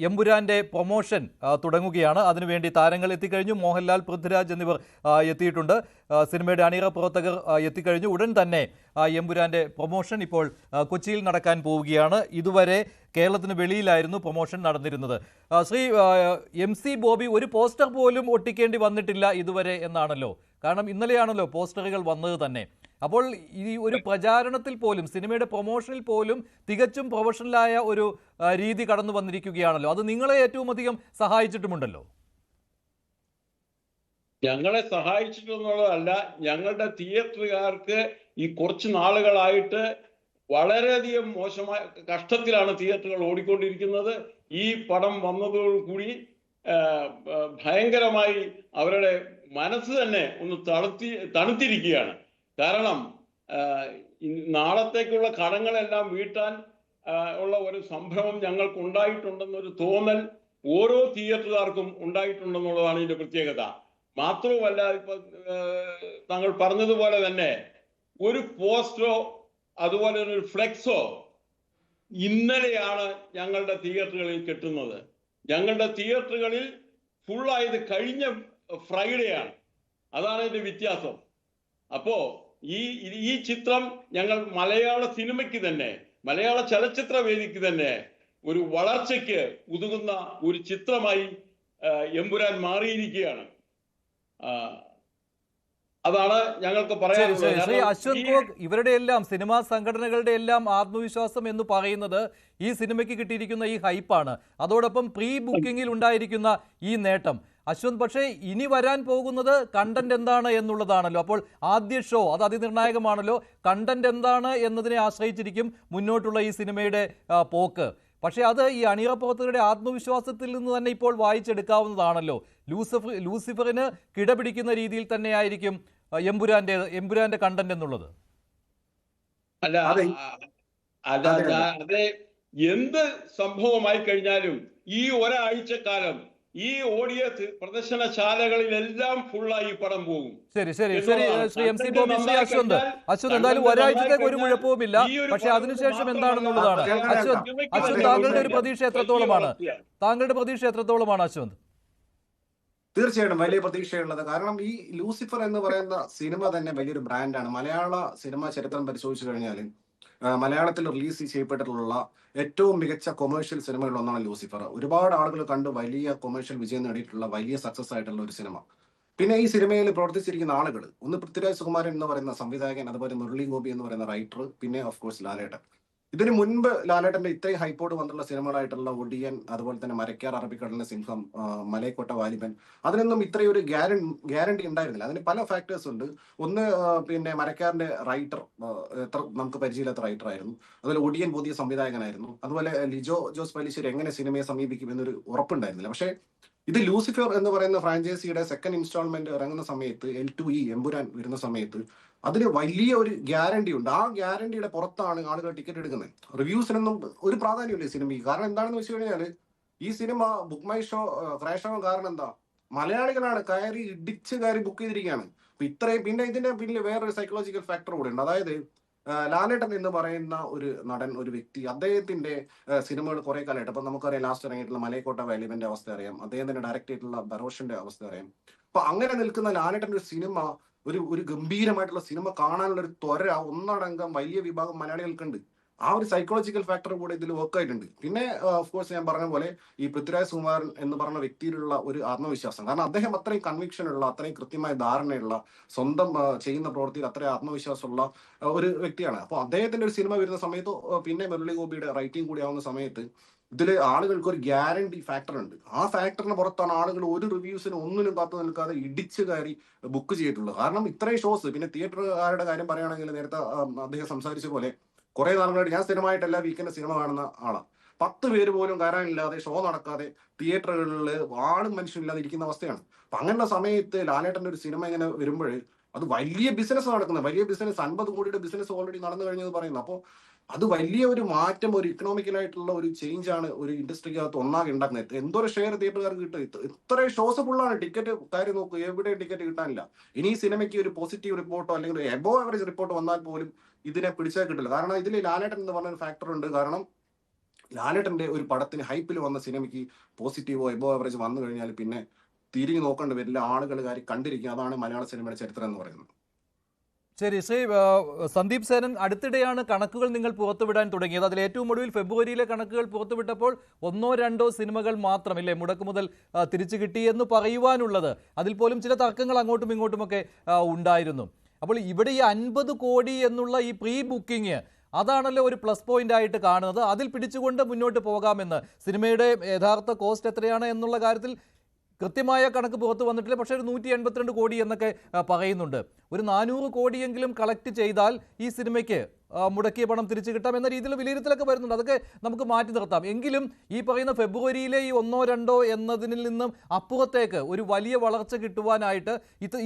എമ്പുരാന്റെ പ്രൊമോഷൻ തുടങ്ങുകയാണ്. അതിനുവേണ്ടി താരങ്ങൾ എത്തിക്കഴിഞ്ഞു. മോഹൻലാൽ, പൃഥ്വിരാജ് എന്നിവർ എത്തിയിട്ടുണ്ട്. സിനിമയുടെ അണിയറ പ്രവർത്തകർ എത്തിക്കഴിഞ്ഞു. ഉടൻ തന്നെ എമ്പുരാന്റെ പ്രൊമോഷൻ ഇപ്പോൾ കൊച്ചിയിൽ നടക്കാൻ പോവുകയാണ്. ഇതുവരെ കേരളത്തിന് വെളിയിലായിരുന്നു പ്രൊമോഷൻ നടന്നിരുന്നത്. ശ്രീ MC ബോബി, ഒരു പോസ്റ്റർ പോലും ഒട്ടിക്കേണ്ടി വന്നിട്ടില്ല ഇതുവരെ എന്നാണല്ലോ. കാരണം ഇന്നലെയാണല്ലോ പോസ്റ്ററുകൾ വന്നത് തന്നെ. അപ്പോൾ ഈ ഒരു പ്രചാരണത്തിൽ പോലും, സിനിമയുടെ പ്രൊമോഷനിൽ പോലും തികച്ചും പ്രൊഫഷണലായ ഒരു രീതി കടന്നു വന്നിരിക്കുകയാണല്ലോ. അത് നിങ്ങളെ ഏറ്റവും അധികം സഹായിച്ചിട്ടുമുണ്ടല്ലോ. ഞങ്ങളെ സഹായിച്ചിട്ടുള്ളതല്ല, ഞങ്ങളുടെ തിയേറ്ററുകാർക്ക് ഈ കുറച്ച് നാളുകളായിട്ട് വളരെയധികം മോശമായ കഷ്ടത്തിലാണ് തിയേറ്ററുകൾ ഓടിക്കൊണ്ടിരിക്കുന്നത്. ഈ പടം വന്നതോടുകൂടി ഭയങ്കരമായി അവരുടെ മനസ്സ് തന്നെ ഒന്ന് തണുത്തിരിക്കുകയാണ്. കാരണം നാളത്തേക്കുള്ള കടങ്ങളെല്ലാം വീട്ടാൻ ഉള്ള ഒരു സംഭ്രമം ഞങ്ങൾക്ക് ഉണ്ടായിട്ടുണ്ടെന്നൊരു തോന്നൽ ഓരോ തിയേറ്ററുകാർക്കും ഉണ്ടായിട്ടുണ്ടെന്നുള്ളതാണ് ഇതിന്റെ പ്രത്യേകത. മാത്രവുമല്ല, ഇപ്പൊ താങ്കൾ പറഞ്ഞതുപോലെ തന്നെ ഒരു പോസ്റ്ററോ അതുപോലെ ഒരു ഫ്ലെക്സോ ഇന്നലെയാണ് ഞങ്ങളുടെ തിയേറ്ററുകളിൽ കിട്ടുന്നത്. ഞങ്ങളുടെ തിയേറ്ററുകളിൽ ഫുള്ളായത് കഴിഞ്ഞ ഫ്രൈഡേ ആണ്. അതാണ് ഇതിന്റെ വ്യത്യാസം. അപ്പോ ഈ ചിത്രം ഞങ്ങൾ മലയാള സിനിമയ്ക്ക് തന്നെ, മലയാള ചലച്ചിത്ര വേദിക്ക് തന്നെ ഒരു വളർച്ചയ്ക്ക് ഉതകുന്ന ഒരു ചിത്രമായി എമ്പുരാൻ മാറിയിരിക്കുകയാണ്. അതാണ് ഞങ്ങൾക്ക് പറയാനുള്ളത്. ശ്രീ അശ്വന്ത് ഗോഗ്, ഇവരുടെ എല്ലാം സിനിമാ സംഘടനകളുടെ എല്ലാം ആത്മവിശ്വാസം എന്ന് പറയുന്നത് ഈ സിനിമയ്ക്ക് കിട്ടിയിരിക്കുന്ന ഈ ഹൈപ്പാണ്, അതോടൊപ്പം പ്രീ ബുക്കിംഗിൽ ഉണ്ടായിരിക്കുന്ന ഈ നേട്ടം. അശ്വന്ത്, പക്ഷേ ഇനി വരാൻ പോകുന്നത് കണ്ടന്റ് എന്താണ് എന്നുള്ളതാണല്ലോ. അപ്പോൾ ആദ്യ ഷോ അത് അതിനിർണായകമാണല്ലോ. കണ്ടന്റ് എന്താണ് എന്നതിനെ ആശ്രയിച്ചിരിക്കും മുന്നോട്ടുള്ള ഈ സിനിമയുടെ പോക്ക്. പക്ഷേ അത് ഈ അണിയറ പ്രവർത്തകരുടെ ആത്മവിശ്വാസത്തിൽ നിന്ന് തന്നെ ഇപ്പോൾ വായിച്ചെടുക്കാവുന്നതാണല്ലോ. ലൂസിഫറിന് കിടപിടിക്കുന്ന രീതിയിൽ തന്നെയായിരിക്കും എമ്പുരാന്റെ കണ്ടന്റ് എന്നുള്ളത്. അതെ, എന്ത് സംഭവമായി കഴിഞ്ഞാലും ഈ ഒരാഴ്ചക്കാലം ഈ ഓഡിയോ പ്രദർശനശാലകളിലെല്ലാം ഫുള്ളായി പടം പോകും. ശരി ശരി ശരി ശ്രീ എം സി ബോബി, ശ്രീ അശ്വന്ത് എന്തായാലും ഒരാഴ്ചത്തേക്ക് ഒരു കുഴപ്പവുമില്ല. പക്ഷെ അതിനുശേഷം എന്താണെന്നുള്ളതാണ്. അശ്വന്ത് താങ്കളുടെ ഒരു പ്രതീക്ഷ എത്രത്തോളമാണ്? അശ്വന്ത്? തീർച്ചയായിട്ടും വലിയ പ്രതീക്ഷയുള്ളത്. കാരണം ഈ ലൂസിഫർ എന്ന് പറയുന്ന സിനിമ തന്നെ വലിയൊരു ബ്രാൻഡാണ്. മലയാള സിനിമാ ചരിത്രം പരിശോധിച്ചു കഴിഞ്ഞാൽ മലയാളത്തിൽ റിലീസ് ചെയ്യപ്പെട്ടിട്ടുള്ള ഏറ്റവും മികച്ച കൊമേഴ്ഷ്യൽ സിനിമകളിൽ ഒന്നാണ് ലൂസിഫർ. ഒരുപാട് ആളുകൾ കണ്ട് വലിയ കൊമേഴ്ഷ്യൽ വിജയം നേടിയിട്ടുള്ള വലിയ സക്സസ് ആയിട്ടുള്ള ഒരു സിനിമ. പിന്നെ ഈ സിനിമയിൽ പ്രവർത്തിച്ചിരിക്കുന്ന ആളുകൾ, ഒന്ന് പൃഥ്വിരാജ് സുകുമാരൻ എന്ന് പറയുന്ന സംവിധായകൻ, അതുപോലെ മുരളി ഗോപി എന്ന് പറയുന്ന റൈറ്റർ, പിന്നെ ഓഫ് കോഴ്സ് ലാലേട്ടൻ. ഇതിനു മുൻപ് ലാലേട്ടന്റെ ഇത്രയും ഹൈപ്പോട് വന്നിട്ടുള്ള സിനിമകളായിട്ടുള്ള ഒടിയൻ, അതുപോലെ തന്നെ മരക്കാർ, അറബിക്കടലിലെ സിംഹം, മലയക്കോട്ട വാലിബൻ, അതിനൊന്നും ഇത്രയും ഒരു ഗ്യാരണ്ടി ഉണ്ടായിരുന്നില്ല. അതിന് പല ഫാക്ടേഴ്സ് ഉണ്ട്. ഒന്ന്, പിന്നെ മരക്കാറിന്റെ റൈറ്റർ എത്ര നമുക്ക് പരിചയമില്ലാത്ത റൈറ്റർ ആയിരുന്നു. അതുപോലെ ഒടിയൻ പുതിയ സംവിധായകനായിരുന്നു. അതുപോലെ ലിജോ ജോസ് പല്ലിശ്ശേരി എങ്ങനെ സിനിമയെ സമീപിക്കും എന്നൊരു ഉറപ്പുണ്ടായിരുന്നില്ല. പക്ഷേ ഇത് ലൂസിഫർ എന്ന് പറയുന്ന ഫ്രാഞ്ചൈസിയുടെ സെക്കൻഡ് ഇൻസ്റ്റാൾമെന്റ് ഇറങ്ങുന്ന സമയത്ത്, L2E എമ്പുരാൻ വരുന്ന സമയത്ത് അതിന് വലിയ ഒരു ഗ്യാരണ്ടി ഉണ്ട്. ആ ഗ്യാരണ്ടിയുടെ പുറത്താണ് ആളുകൾ ടിക്കറ്റ് എടുക്കുന്നത്. റിവ്യൂസിനൊന്നും ഒരു പ്രാധാന്യമില്ല ഈ സിനിമയ്ക്ക്. കാരണം എന്താണെന്ന് വെച്ച് കഴിഞ്ഞാൽ ഈ cinema book my show crash ആവാൻ കാരണം എന്താ? മലയാളികളാണ് ഇടിച്ച് കയറി ബുക്ക് ചെയ്തിരിക്കുകയാണ്. അപ്പൊ ഇത്രയും, പിന്നെ ഇതിന്റെ പിന്നിൽ വേറൊരു സൈക്കോളജിക്കൽ ഫാക്ടർ കൂടെ ഉണ്ട്. അതായത് ലാലേട്ടൻ എന്ന് പറയുന്ന ഒരു നടൻ, ഒരു വ്യക്തി, അദ്ദേഹത്തിന്റെ സിനിമകൾ കുറെ കാലമായിട്ട്, അപ്പൊ നമുക്കറിയാം ലാസ്റ്റ് ഇറങ്ങിയിട്ടുള്ള മലയക്കോട്ട വാലിബന്റെ അവസ്ഥ അറിയാം, അദ്ദേഹത്തിന്റെ ഡയറക്റ്റ് ആയിട്ടുള്ള ബറോഷിന്റെ അവസ്ഥ അറിയാം. അപ്പൊ അങ്ങനെ നിൽക്കുന്ന ലാലേട്ടന്റെ ഒരു സിനിമ, ഒരു ഗംഭീരമായിട്ടുള്ള സിനിമ കാണാനുള്ള ഒരു ത്വര ഒന്നടങ്കം വലിയ വിഭാഗം മലയാളികൾക്കുണ്ട്. ആ ഒരു സൈക്കോളജിക്കൽ ഫാക്ടർ കൂടെ ഇതിൽ വർക്ക് ആയിട്ടുണ്ട്. പിന്നെ ഓഫ് കോഴ്സ് ഞാൻ പറഞ്ഞ പോലെ ഈ പൃഥ്വിരാജ് സുകുമാരൻ എന്ന് പറഞ്ഞ വ്യക്തിയിലുള്ള ഒരു ആത്മവിശ്വാസം, കാരണം അദ്ദേഹം അത്രയും കൺവിക്ഷൻ ഉള്ള, അത്രയും കൃത്യമായ ധാരണയുള്ള, സ്വന്തം ചെയ്യുന്ന പ്രവൃത്തിയിൽ അത്രയും ആത്മവിശ്വാസമുള്ള ഒരു വ്യക്തിയാണ്. അപ്പോൾ അദ്ദേഹത്തിന്റെ ഒരു സിനിമ വരുന്ന സമയത്ത്, പിന്നെ മുരളി ഗോപിയുടെ റൈറ്റിംഗ് കൂടി ആവുന്ന സമയത്ത് ഇതിൽ ആളുകൾക്ക് ഒരു ഗ്യാരണ്ടി ഫാക്ടർ ഉണ്ട്. ആ ഫാക്ടറിന് പുറത്താണ് ആളുകൾ ഒരു റിവ്യൂസിന് ഒന്നിനും കാത്തു നിൽക്കാതെ ഇടിച്ചു കയറി ബുക്ക് ചെയ്തിട്ടുള്ളത്. കാരണം ഇത്രയും ഷോസ്, പിന്നെ തിയേറ്ററുകാരുടെ കാര്യം പറയുകയാണെങ്കിൽ നേരത്തെ അദ്ദേഹം സംസാരിച്ച പോലെ കുറെ നാളുകളായിട്ട് ഞാൻ സ്ഥിരമായിട്ട് എല്ലാ വീക്കെൻഡ് സിനിമ കാണുന്ന ആളാണ്. 10 പേര് പോലും കയറാനില്ലാതെ, ഷോ നടക്കാതെ, തിയേറ്ററുകളിൽ ആളും മനുഷ്യനില്ലാതെ ഇരിക്കുന്ന അവസ്ഥയാണ്. അപ്പൊ അങ്ങനെയുള്ള സമയത്ത് ലാലേട്ടന്റെ ഒരു സിനിമ ഇങ്ങനെ വരുമ്പോൾ അത് വലിയ ബിസിനസ് നടക്കുന്നത്, വലിയ ബിസിനസ്, 50 കോടിയുടെ ബിസിനസ് ഓൾറെഡി നടന്നു കഴിഞ്ഞത് പറയുന്നത്. അപ്പോൾ അത് വലിയ ഒരു മാറ്റം, ഒരു ഇക്കണോമിക്കലായിട്ടുള്ള ഒരു ചേഞ്ച് ആണ് ഒരു ഇൻഡസ്ട്രിക്കകത്ത് ഒന്നാകെ ഉണ്ടാക്കുന്നത്. എന്തോരം ഷെയർ തിയേറ്ററുകാർക്ക് കിട്ടും. ഇത്രയും ഷോസ് ഫുള്ളാണ്. ടിക്കറ്റ് കാര്യം നോക്കൂ, എവിടെ ടിക്കറ്റ് കിട്ടാനില്ല. ഇനി ഈ സിനിമയ്ക്ക് ഒരു പോസിറ്റീവ് റിപ്പോർട്ടോ അല്ലെങ്കിൽ ഒരു എബോ ആവറേജ് റിപ്പോർട്ട് വന്നാൽ പോലും ഇതിനെ പിടിച്ചാൽ കിട്ടില്ല. കാരണം ഇതിൽ ലാലേട്ടൻ എന്ന് പറഞ്ഞ ഒരു ഫാക്ടർ ഉണ്ട്. കാരണം ലാലേട്ടന്റെ ഒരു പടത്തിന് ഹൈപ്പിൽ വന്ന സിനിമയ്ക്ക് പോസിറ്റീവോ എബോ ആവറേജ് വന്നു കഴിഞ്ഞാൽ പിന്നെ തിരിഞ്ഞു നോക്കേണ്ടി വരില്ല. ആളുകൾ കാര്യം കണ്ടിരിക്കുക. അതാണ് മലയാള സിനിമയുടെ ചരിത്രം എന്ന് പറയുന്നത്. ശരി, ശ്രീ സന്ദീപ് സേനൻ, അടുത്തിടെയാണ് കണക്കുകൾ നിങ്ങൾ പുറത്തുവിടാൻ തുടങ്ങിയത്. അതിൽ ഏറ്റവും ഒടുവിൽ ഫെബ്രുവരിയിലെ കണക്കുകൾ പുറത്തുവിട്ടപ്പോൾ 1-2 സിനിമകൾ മാത്രമില്ലേ മുടക്ക് മുതൽ തിരിച്ചു കിട്ടി എന്ന് പറയുവാനുള്ളത്. അതിൽ പോലും ചില തർക്കങ്ങൾ അങ്ങോട്ടും ഇങ്ങോട്ടുമൊക്കെ ഉണ്ടായിരുന്നു. അപ്പോൾ ഇവിടെ ഈ 50 കോടി എന്നുള്ള ഈ പ്രീ ബുക്കിംഗ്, അതാണല്ലോ ഒരു പ്ലസ് പോയിന്റ് ആയിട്ട് കാണുന്നത്. അതിൽ പിടിച്ചുകൊണ്ട് മുന്നോട്ട് പോകാമെന്ന്, സിനിമയുടെ യഥാർത്ഥ കോസ്റ്റ് എത്രയാണ് എന്നുള്ള കാര്യത്തിൽ കൃത്യമായ കണക്ക് പുറത്ത് വന്നിട്ടില്ല. പക്ഷേ ഒരു 182 കോടി എന്നൊക്കെ പറയുന്നുണ്ട്. ഒരു 400 കോടിയെങ്കിലും കളക്ട് ചെയ്താൽ ഈ സിനിമയ്ക്ക് മുടക്കിയ പണം തിരിച്ചു കിട്ടാം എന്ന രീതിയിൽ വിലയിരുത്തലൊക്കെ വരുന്നുണ്ട്. അതൊക്കെ നമുക്ക് മാറ്റി നിർത്താം. എങ്കിലും ഈ പറയുന്ന ഫെബ്രുവരിയിലെ ഈ 1-2 എന്നതിൽ നിന്നും അപ്പുറത്തേക്ക് ഒരു വലിയ വളർച്ച കിട്ടുവാനായിട്ട്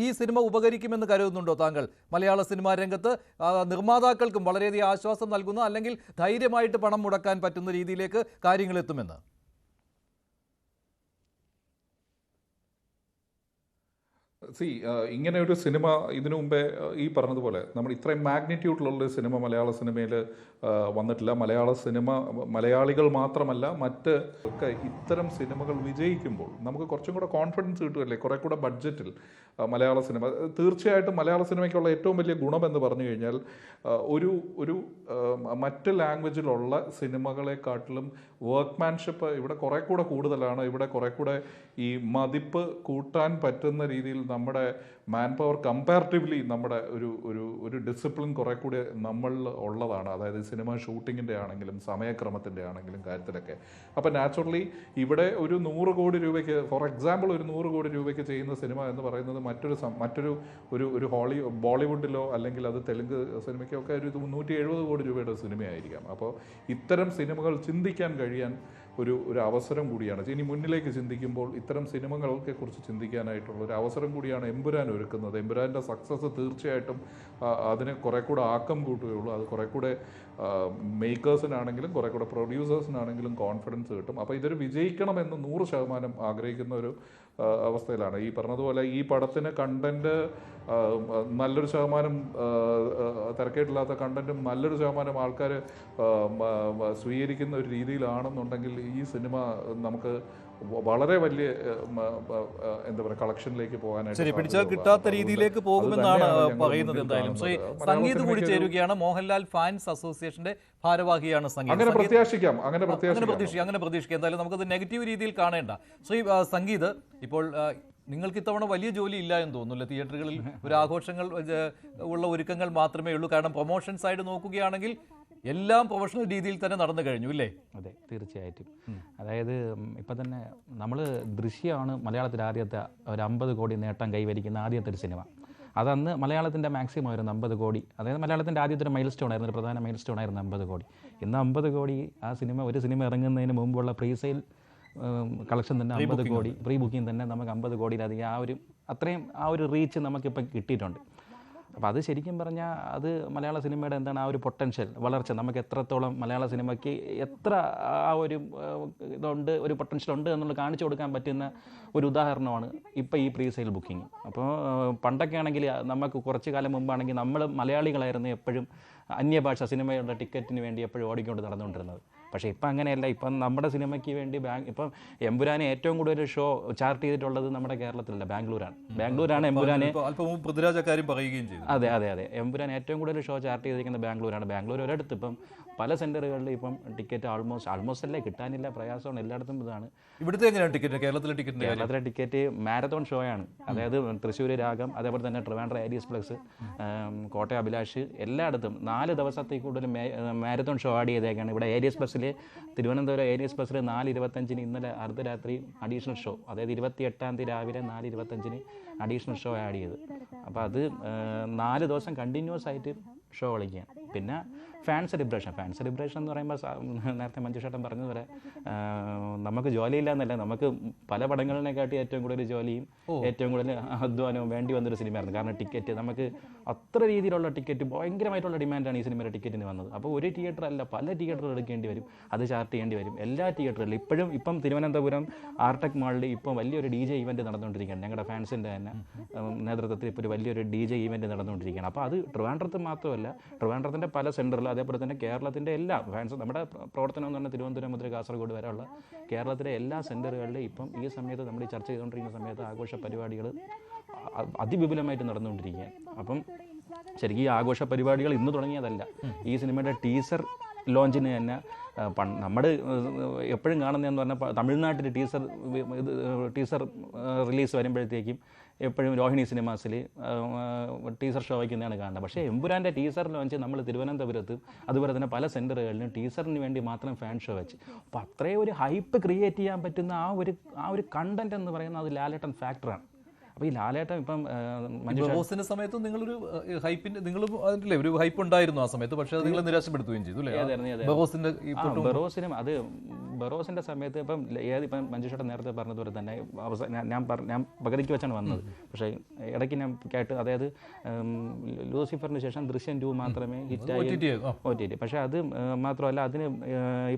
ഈ സിനിമ ഉപകരിക്കുമെന്ന് കരുതുന്നുണ്ടോ താങ്കൾ? മലയാള സിനിമാ രംഗത്ത് നിർമ്മാതാക്കൾക്കും വളരെയധികം ആശ്വാസം നൽകുന്ന, അല്ലെങ്കിൽ ധൈര്യമായിട്ട് പണം മുടക്കാൻ പറ്റുന്ന രീതിയിലേക്ക് കാര്യങ്ങൾ എത്തുമെന്ന്? ഇങ്ങനെ ഒരു സിനിമ ഇതിനു മുമ്പേ ഈ പറഞ്ഞതുപോലെ നമ്മൾ ഇത്രയും മാഗ്നിറ്റ്യൂഡിലുള്ള സിനിമ മലയാള സിനിമയിൽ വന്നിട്ടില്ല. മലയാളികൾ മാത്രമല്ല മറ്റ് ഒക്കെ ഇത്തരം സിനിമകൾ വിജയിക്കുമ്പോൾ നമുക്ക് കുറച്ചും കൂടെ കോൺഫിഡൻസ് കിട്ടുമല്ലേ, കുറെ കൂടെ ബഡ്ജറ്റിൽ മലയാള സിനിമ. തീർച്ചയായിട്ടും മലയാള സിനിമയ്ക്കുള്ള ഏറ്റവും വലിയ ഗുണമെന്ന് പറഞ്ഞു കഴിഞ്ഞാൽ ഒരു മറ്റ് ലാംഗ്വേജിലുള്ള സിനിമകളെക്കാട്ടിലും വർക്ക്മാൻഷിപ്പ് ഇവിടെ കുറെ കൂടെ കൂടുതലാണ്. ഇവിടെ കുറെ കൂടെ ഈ മതിപ്പ് കൂട്ടാൻ പറ്റുന്ന രീതിയിൽ നമ്മുടെ മാൻ പവർ കമ്പാരിറ്റീവ്ലി നമ്മുടെ ഒരു ഡിസിപ്ലിൻ കുറെ കൂടി നമ്മളിൽ ഉള്ളതാണ്. അതായത് സിനിമ ഷൂട്ടിങ്ങിൻ്റെ ആണെങ്കിലും സമയക്രമത്തിൻ്റെ ആണെങ്കിലും കാര്യത്തിലൊക്കെ. അപ്പം നാച്ചുറലി ഇവിടെ ഒരു 100 കോടി രൂപയ്ക്ക്, ഫോർ എക്സാമ്പിൾ ഒരു 100 കോടി രൂപയ്ക്ക് ചെയ്യുന്ന സിനിമ എന്ന് പറയുന്നത് മറ്റൊരു ബോളിവുഡിലോ അല്ലെങ്കിൽ അത് തെലുങ്ക് സിനിമയ്ക്കോ ഒക്കെ ഒരു 170 കോടി രൂപയുടെ സിനിമയായിരിക്കാം. അപ്പോൾ ഇത്തരം സിനിമകൾ ചിന്തിക്കാൻ കഴിയാൻ ഒരു അവസരം കൂടിയാണ്. ഇനി മുന്നിലേക്ക് ചിന്തിക്കുമ്പോൾ ഇത്തരം സിനിമകളെ കുറിച്ച് ചിന്തിക്കാനായിട്ടുള്ള ഒരു അവസരം കൂടിയാണ് എമ്പുരാൻ ഒരുക്കുന്നത്. എമ്പുരാൻ്റെ സക്സസ് തീർച്ചയായിട്ടും അതിന് കുറെ കൂടെ ആക്കം കൂട്ടുകയുള്ളൂ. അത് കുറെ കൂടെ മേക്കേഴ്സിനാണെങ്കിലും കുറെ കൂടെ പ്രൊഡ്യൂസേഴ്സിനാണെങ്കിലും കോൺഫിഡൻസ് കിട്ടും. അപ്പോൾ ഇതൊരു വിജയിക്കണമെന്ന് 100% ആഗ്രഹിക്കുന്ന ഒരു അവസ്ഥയിലാണ്. ഈ പറഞ്ഞതുപോലെ ഈ പടത്തിന് കണ്ടന്റ് നല്ലൊരു ശതമാനം, തിരക്കേട്ടില്ലാത്ത കണ്ടന്റും നല്ലൊരു ശതമാനം ആൾക്കാർ സ്വീകരിക്കുന്ന ഒരു രീതിയിലാണെന്നുണ്ടെങ്കിൽ ഈ സിനിമ നമുക്ക് വളരെ വലിയ എന്താ പറയുക കളക്ഷനിലേക്ക് പോകാനായിട്ട് പിടിച്ചാൽ കിട്ടാത്ത രീതിയിലേക്ക് പോകുമെന്നാണ് പറയുന്നത്. എന്തായാലും ശ്രീ സംഗീത് കൂടി ചേരുകയാണ്. മോഹൻലാൽ ഫാൻസ് അസോസിയേഷന്റെ ഭാരവാഹിയാണ് സംഗീത്. അങ്ങനെ പ്രത്യാശിക്കാം. എന്തായാലും നമുക്കത് നെഗറ്റീവ് രീതിയിൽ കാണേണ്ട. ശ്രീ സംഗീത്, ഇപ്പോൾ നിങ്ങൾക്ക് ഇത്തവണ വലിയ ജോലി ഇല്ല എന്ന് തോന്നുന്നില്ല. തിയേറ്ററുകളിൽ ഒരു ആഘോഷങ്ങൾ ഉള്ള ഒരുക്കങ്ങൾ മാത്രമേ ഉള്ളൂ. കാരണം പ്രൊമോഷൻ സൈഡ് നോക്കുകയാണെങ്കിൽ എല്ലാം പ്രൊഫഷണൽ രീതിയിൽ തന്നെ നടന്നു കഴിഞ്ഞു ഇല്ലേ? അതെ, തീർച്ചയായിട്ടും. അതായത് ഇപ്പം തന്നെ നമ്മൾ ദൃശ്യമാണ് മലയാളത്തിൽ ആദ്യത്തെ ഒരു 50 കോടി നേട്ടം കൈവരിക്കുന്ന ആദ്യത്തെ ഒരു സിനിമ. അതന്ന് മലയാളത്തിൻ്റെ മാക്സിമം ആയിരുന്നു 50 കോടി. അതായത് മലയാളത്തിൻ്റെ ആദ്യത്തെ ഒരു മൈൽ സ്റ്റോൺ ആയിരുന്നു, ഒരു പ്രധാന മൈൽ സ്റ്റോൺ ആയിരുന്നു 50 കോടി. ഇന്ന് 50 കോടി ആ ഒരു സിനിമ ഇറങ്ങുന്നതിന് മുമ്പുള്ള പ്രീ സെയിൽ കളക്ഷൻ തന്നെ 50 കോടി, പ്രീ ബുക്കിംഗ് തന്നെ നമുക്ക് 50 കോടിയിലധികം അത്രയും ഒരു റീച്ച് നമുക്കിപ്പോൾ കിട്ടിയിട്ടുണ്ട്. അപ്പോൾ അത് ശരിക്കും പറഞ്ഞാൽ അത് മലയാള സിനിമയുടെ എന്താണ് ആ ഒരു പൊട്ടൻഷ്യൽ വളർച്ച, നമുക്ക് എത്രത്തോളം മലയാള സിനിമയ്ക്ക് എത്ര ആ ഒരു ഇതുണ്ട്, ഒരു പൊട്ടൻഷ്യൽ ഉണ്ട് എന്നുള്ളത് കാണിച്ചു കൊടുക്കാൻ പറ്റുന്ന ഒരു ഉദാഹരണമാണ് ഇപ്പോൾ ഈ പ്രീ സെയിൽ ബുക്കിംഗ്. അപ്പോൾ പണ്ടൊക്കെ ആണെങ്കിൽ നമുക്ക് കുറച്ച് കാലം മുമ്പാണെങ്കിൽ നമ്മൾ മലയാളികളായിരുന്നു എപ്പോഴും അന്യഭാഷ സിനിമയുടെ ടിക്കറ്റിന് വേണ്ടി എപ്പോഴും ഓടിക്കൊണ്ട് നടന്നുകൊണ്ടിരുന്നത്. പക്ഷേ ഇപ്പം അങ്ങനെയല്ല. ഇപ്പം നമ്മുടെ സിനിമയ്ക്ക് വേണ്ടി ഇപ്പം എമ്പുരാനെ ഏറ്റവും കൂടുതൽ ഷോ ചാർട്ട് ചെയ്തിട്ടുള്ളത് നമ്മുടെ കേരളത്തിലല്ല, ബാംഗ്ലൂരാണ് എമ്പുരാനെ. അതെ, എമ്പുരാൻ ഏറ്റവും കൂടുതൽ ഷോ ചാർട്ട് ചെയ്തിരിക്കുന്നത് ബാംഗ്ലൂരാണ്. ബാംഗ്ലൂർ ഒരിടത്ത് ഇപ്പം പല സെന്ററുകളിൽ ഇപ്പം ടിക്കറ്റ് ആൾമോസ്റ്റ് അല്ലേ കിട്ടാനില്ല, പ്രയാസമാണ് എല്ലായിടത്തും. ഇതാണ് ഇവിടുത്തെ ടിക്കറ്റ്. കേരളത്തിലെ ടിക്കറ്റ് മാരത്തോൺ ഷോ ആണ്. അതായത് തൃശ്ശൂർ രാഗം, അതേപോലെ തന്നെ ട്രിവാൻഡ്രം ഏരിയസ് പ്ലസ്, കോട്ടയം അഭിലാഷ്, എല്ലായിടത്തും 4 ദിവസത്തിൽ കൂടുതൽ മാരത്തോൺ ഷോ ആഡ് ചെയ്തേക്കാണ്. ഇവിടെ ഏരിയസ് പ്ലസിൽ തിരുവനന്തപുരം ഏരിയസ് പ്ലസിൽ 4:25 ഇന്നലെ അർദ്ധരാത്രി അഡീഷണൽ ഷോ, അതായത് 28-ാം തീയതി രാവിലെ 4:25 അഡീഷണൽ ഷോ ആഡ് ചെയ്ത്. അപ്പോൾ അത് 4 ദിവസം കണ്ടിന്യൂസ് ആയിട്ട് ഷോ കളിക്കുക. പിന്നെ ഫാൻ സെലിബ്രേഷൻ എന്ന് പറയുമ്പോൾ നേരത്തെ മഞ്ജുഷേട്ടൻ പറഞ്ഞതുപോലെ നമുക്ക് ജോലിയില്ല എന്നല്ല, നമുക്ക് പല പടങ്ങളിനെക്കാട്ടി ഏറ്റവും കൂടുതൽ ജോലിയും ഏറ്റവും കൂടുതൽ അധ്വാനവും വേണ്ടി വന്നൊരു സിനിമയായിരുന്നു. കാരണം ടിക്കറ്റ് നമുക്ക് അത്ര രീതിയിലുള്ള ടിക്കറ്റ്, ഭയങ്കരമായിട്ടുള്ള ഡിമാൻഡാണ് ഈ സിനിമയുടെ ടിക്കറ്റിന് വന്നത്. അപ്പോൾ ഒരു തിയേറ്റർ അല്ല, പല തിയേറ്ററുകൾ എടുക്കേണ്ടി വരും, അത് ചാർട്ട് ചെയ്യേണ്ടി വരും. എല്ലാ തിയേറ്ററുകളിലും ഇപ്പം തിരുവനന്തപുരം ആർടെക് മാളിൽ ഇപ്പം വലിയൊരു DJ ഇവൻറ്റ് നടന്നുകൊണ്ടിരിക്കുകയാണ്. ഞങ്ങളുടെ ഫാൻസിൻ്റെ തന്നെ നേതൃത്വത്തിൽ ഇപ്പോൾ ഒരു വലിയൊരു DJ ഇവൻറ്റ് നടന്നുകൊണ്ടിരിക്കുകയാണ്. അപ്പോൾ അത് ട്രിവാൻഡ്രത്ത് മാത്രമല്ല, ട്രിവാൻഡ്രത്തിൻ്റെ പല സെൻറ്ററിൽ, അതേപോലെ തന്നെ കേരളത്തിൻ്റെ എല്ലാ ഫാൻസ്, നമ്മുടെ പ്രവർത്തനം എന്ന് പറഞ്ഞാൽ തിരുവനന്തപുരം മുതൽ കാസർഗോഡ് വരെയുള്ള കേരളത്തിലെ എല്ലാ സെൻറ്ററുകളിലും ഇപ്പം ഈ സമയത്ത് നമ്മൾ ഈ ചർച്ച ചെയ്തുകൊണ്ടിരിക്കുന്ന സമയത്ത് ആഘോഷ പരിപാടികൾ അതിവിപുലമായിട്ട് നടന്നുകൊണ്ടിരിക്കുകയാണ്. അപ്പം ശരിക്കും ഈ ആഘോഷ പരിപാടികൾ ഇന്ന് തുടങ്ങിയതല്ല. ഈ സിനിമയുടെ ടീസർ ലോഞ്ചിന് തന്നെ നമ്മൾ എപ്പോഴും കാണുന്നതെന്ന് പറഞ്ഞാൽ തമിഴ്നാട്ടിൽ ടീസർ റിലീസ് വരുമ്പോഴത്തേക്കും എപ്പോഴും രോഹിണി സിനിമാസിൽ ടീസർ ഷോ വയ്ക്കുന്നതാണ് കാണുന്നത്. പക്ഷേ എമ്പുരാൻ്റെ ടീസർ ലോഞ്ച് നമ്മൾ തിരുവനന്തപുരത്തും അതുപോലെ തന്നെ പല സെൻറ്ററുകളിലും ടീസറിന് വേണ്ടി മാത്രം ഫാൻ ഷോ വെച്ച്. അപ്പോൾ അത്രയും ഒരു ഹൈപ്പ് ക്രിയേറ്റ് ചെയ്യാൻ പറ്റുന്ന ആ ഒരു കണ്ടന്റ് എന്ന് പറയുന്നത് അത് ലാലേട്ടൻ ഫാക്ടറാണ്. അപ്പോൾ ഈ ലാലേട്ടൻ ഇപ്പം ബറോസിന്റെ സമയത്ത് നിങ്ങളൊരു ഹൈപ്പിന്റെ നിങ്ങളും അതിന്റെ ഒരു ഹൈപ്പ് ഉണ്ടായിരുന്നു ആ സമയത്ത്, പക്ഷേ അത് നിങ്ങൾ നിരാശപ്പെടുത്തുകയും ചെയ്തു അല്ലേ? ബറോസിന്റെ സമയത്ത് ഇപ്പം മഞ്ജുഷേട്ടൻ നേരത്തെ പറഞ്ഞതുപോലെ തന്നെ ഞാൻ പകുതിക്ക് വെച്ചാണ് വന്നത്. പക്ഷേ ഇടയ്ക്ക് ഞാൻ കേട്ട്, അതായത് ലൂസിഫറിന് ശേഷം ദൃശ്യം 2 മാത്രമേ ഹിറ്റായി OTT. പക്ഷേ അത് മാത്രമല്ല, അതിന്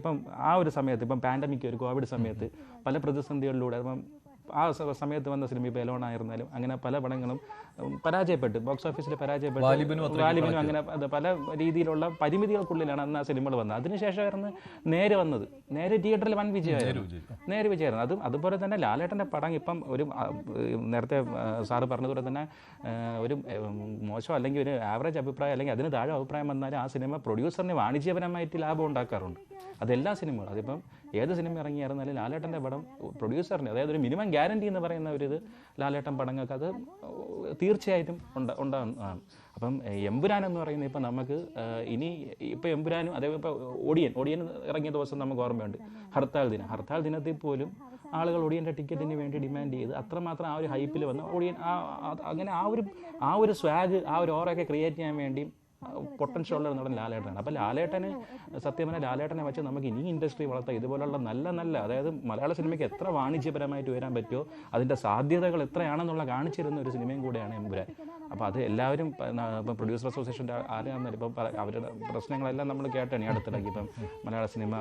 ഇപ്പം ആ ഒരു സമയത്ത് ഇപ്പം പാൻഡമിക് ഒരു കോവിഡ് സമയത്ത് പല പ്രതിസന്ധികളിലൂടെ ഇപ്പം ആ സമയത്ത് വന്ന സിനിമ ഇപ്പോൾ എലോൺ ആയിരുന്നാലും അങ്ങനെ പല പടങ്ങളും പരാജയപ്പെട്ടു, ബോക്സ് ഓഫീസിൽ പരാജയപ്പെട്ടു. വാലിബിനും അങ്ങനെ പല രീതിയിലുള്ള പരിമിതികൾക്കുള്ളിലാണ് അന്ന് ആ സിനിമകൾ വന്നത്. അതിനുശേഷമായിരുന്നു നേരെ തിയേറ്ററിൽ വൻ വിജയമായിരുന്നു. അതുപോലെ തന്നെ ലാലേട്ടൻ്റെ പടം ഇപ്പം ഒരു നേരത്തെ സാറ് പറഞ്ഞതുപോലെ തന്നെ ഒരു മോശം അല്ലെങ്കിൽ ഒരു ആവറേജ് അഭിപ്രായം അല്ലെങ്കിൽ അതിന് താഴെ അഭിപ്രായം വന്നാലും ആ സിനിമ പ്രൊഡ്യൂസറിന് വാണിജ്യപരമായിട്ട് ലാഭം ഉണ്ടാക്കാറുണ്ട്. അതെല്ലാ സിനിമകളും, അതിപ്പം ഏത് സിനിമ ഇറങ്ങിയായിരുന്നാലും ലാലേട്ടൻ്റെ പടം പ്രൊഡ്യൂസറിന്, അതായത് ഒരു മിനിമം ഗ്യാരണ്ടി എന്ന് പറയുന്ന ഒരു ഇത് ലാലേട്ടൻ പടങ്ങൾക്ക് അത് തീർച്ചയായിട്ടും ഉണ്ടാകുന്നതാണ്. അപ്പം എമ്പുരാൻ എന്ന് പറയുന്നത് ഇപ്പം നമുക്ക് ഇനി ഇപ്പം എമ്പുരാനും അതേപോലെ ഇപ്പോൾ ഒടിയൻ ഇറങ്ങിയ ദിവസം നമുക്ക് ഓർമ്മയുണ്ട്, ഹർത്താൽ ദിനത്തിൽ പോലും ആളുകൾ ഒടിയൻ്റെ ടിക്കറ്റിന് വേണ്ടി ഡിമാൻഡ് ചെയ്ത് അത്രമാത്രം ആ ഒരു ഹൈപ്പിൽ വന്ന് ഒടിയൻ അങ്ങനെ ആ ഒരു സ്വാഗ് ആ ഒരു ഓറൊക്കെ ക്രിയേറ്റ് ചെയ്യാൻ വേണ്ടി പൊട്ടൻഷ്യൽ ഉള്ള നടൻ ലാലേട്ടനാണ്. അപ്പോൾ ലാലേട്ടന് സത്യം പറഞ്ഞാൽ ലാലേട്ടനെ വെച്ച് നമുക്ക് ഇനി ഇൻഡസ്ട്രി വളർത്താം. ഇതുപോലുള്ള നല്ല അതായത് മലയാള സിനിമയ്ക്ക് എത്ര വാണിജ്യപരമായിട്ട് വരാൻ പറ്റുമോ അതിൻ്റെ സാധ്യതകൾ എത്രയാണെന്നുള്ള കാണിച്ചിരുന്ന ഒരു സിനിമയും കൂടെയാണ് എമ്പുരാൻ. അപ്പോൾ അത് എല്ലാവരും ഇപ്പം പ്രൊഡ്യൂസർ അസോസിയേഷൻ്റെ ആരാണെന്നാലും ഇപ്പം അവരുടെ പ്രശ്നങ്ങളെല്ലാം നമ്മൾ കേട്ടാണ് ഈ അടുത്തിടയ്ക്ക്. ഇപ്പം മലയാള സിനിമ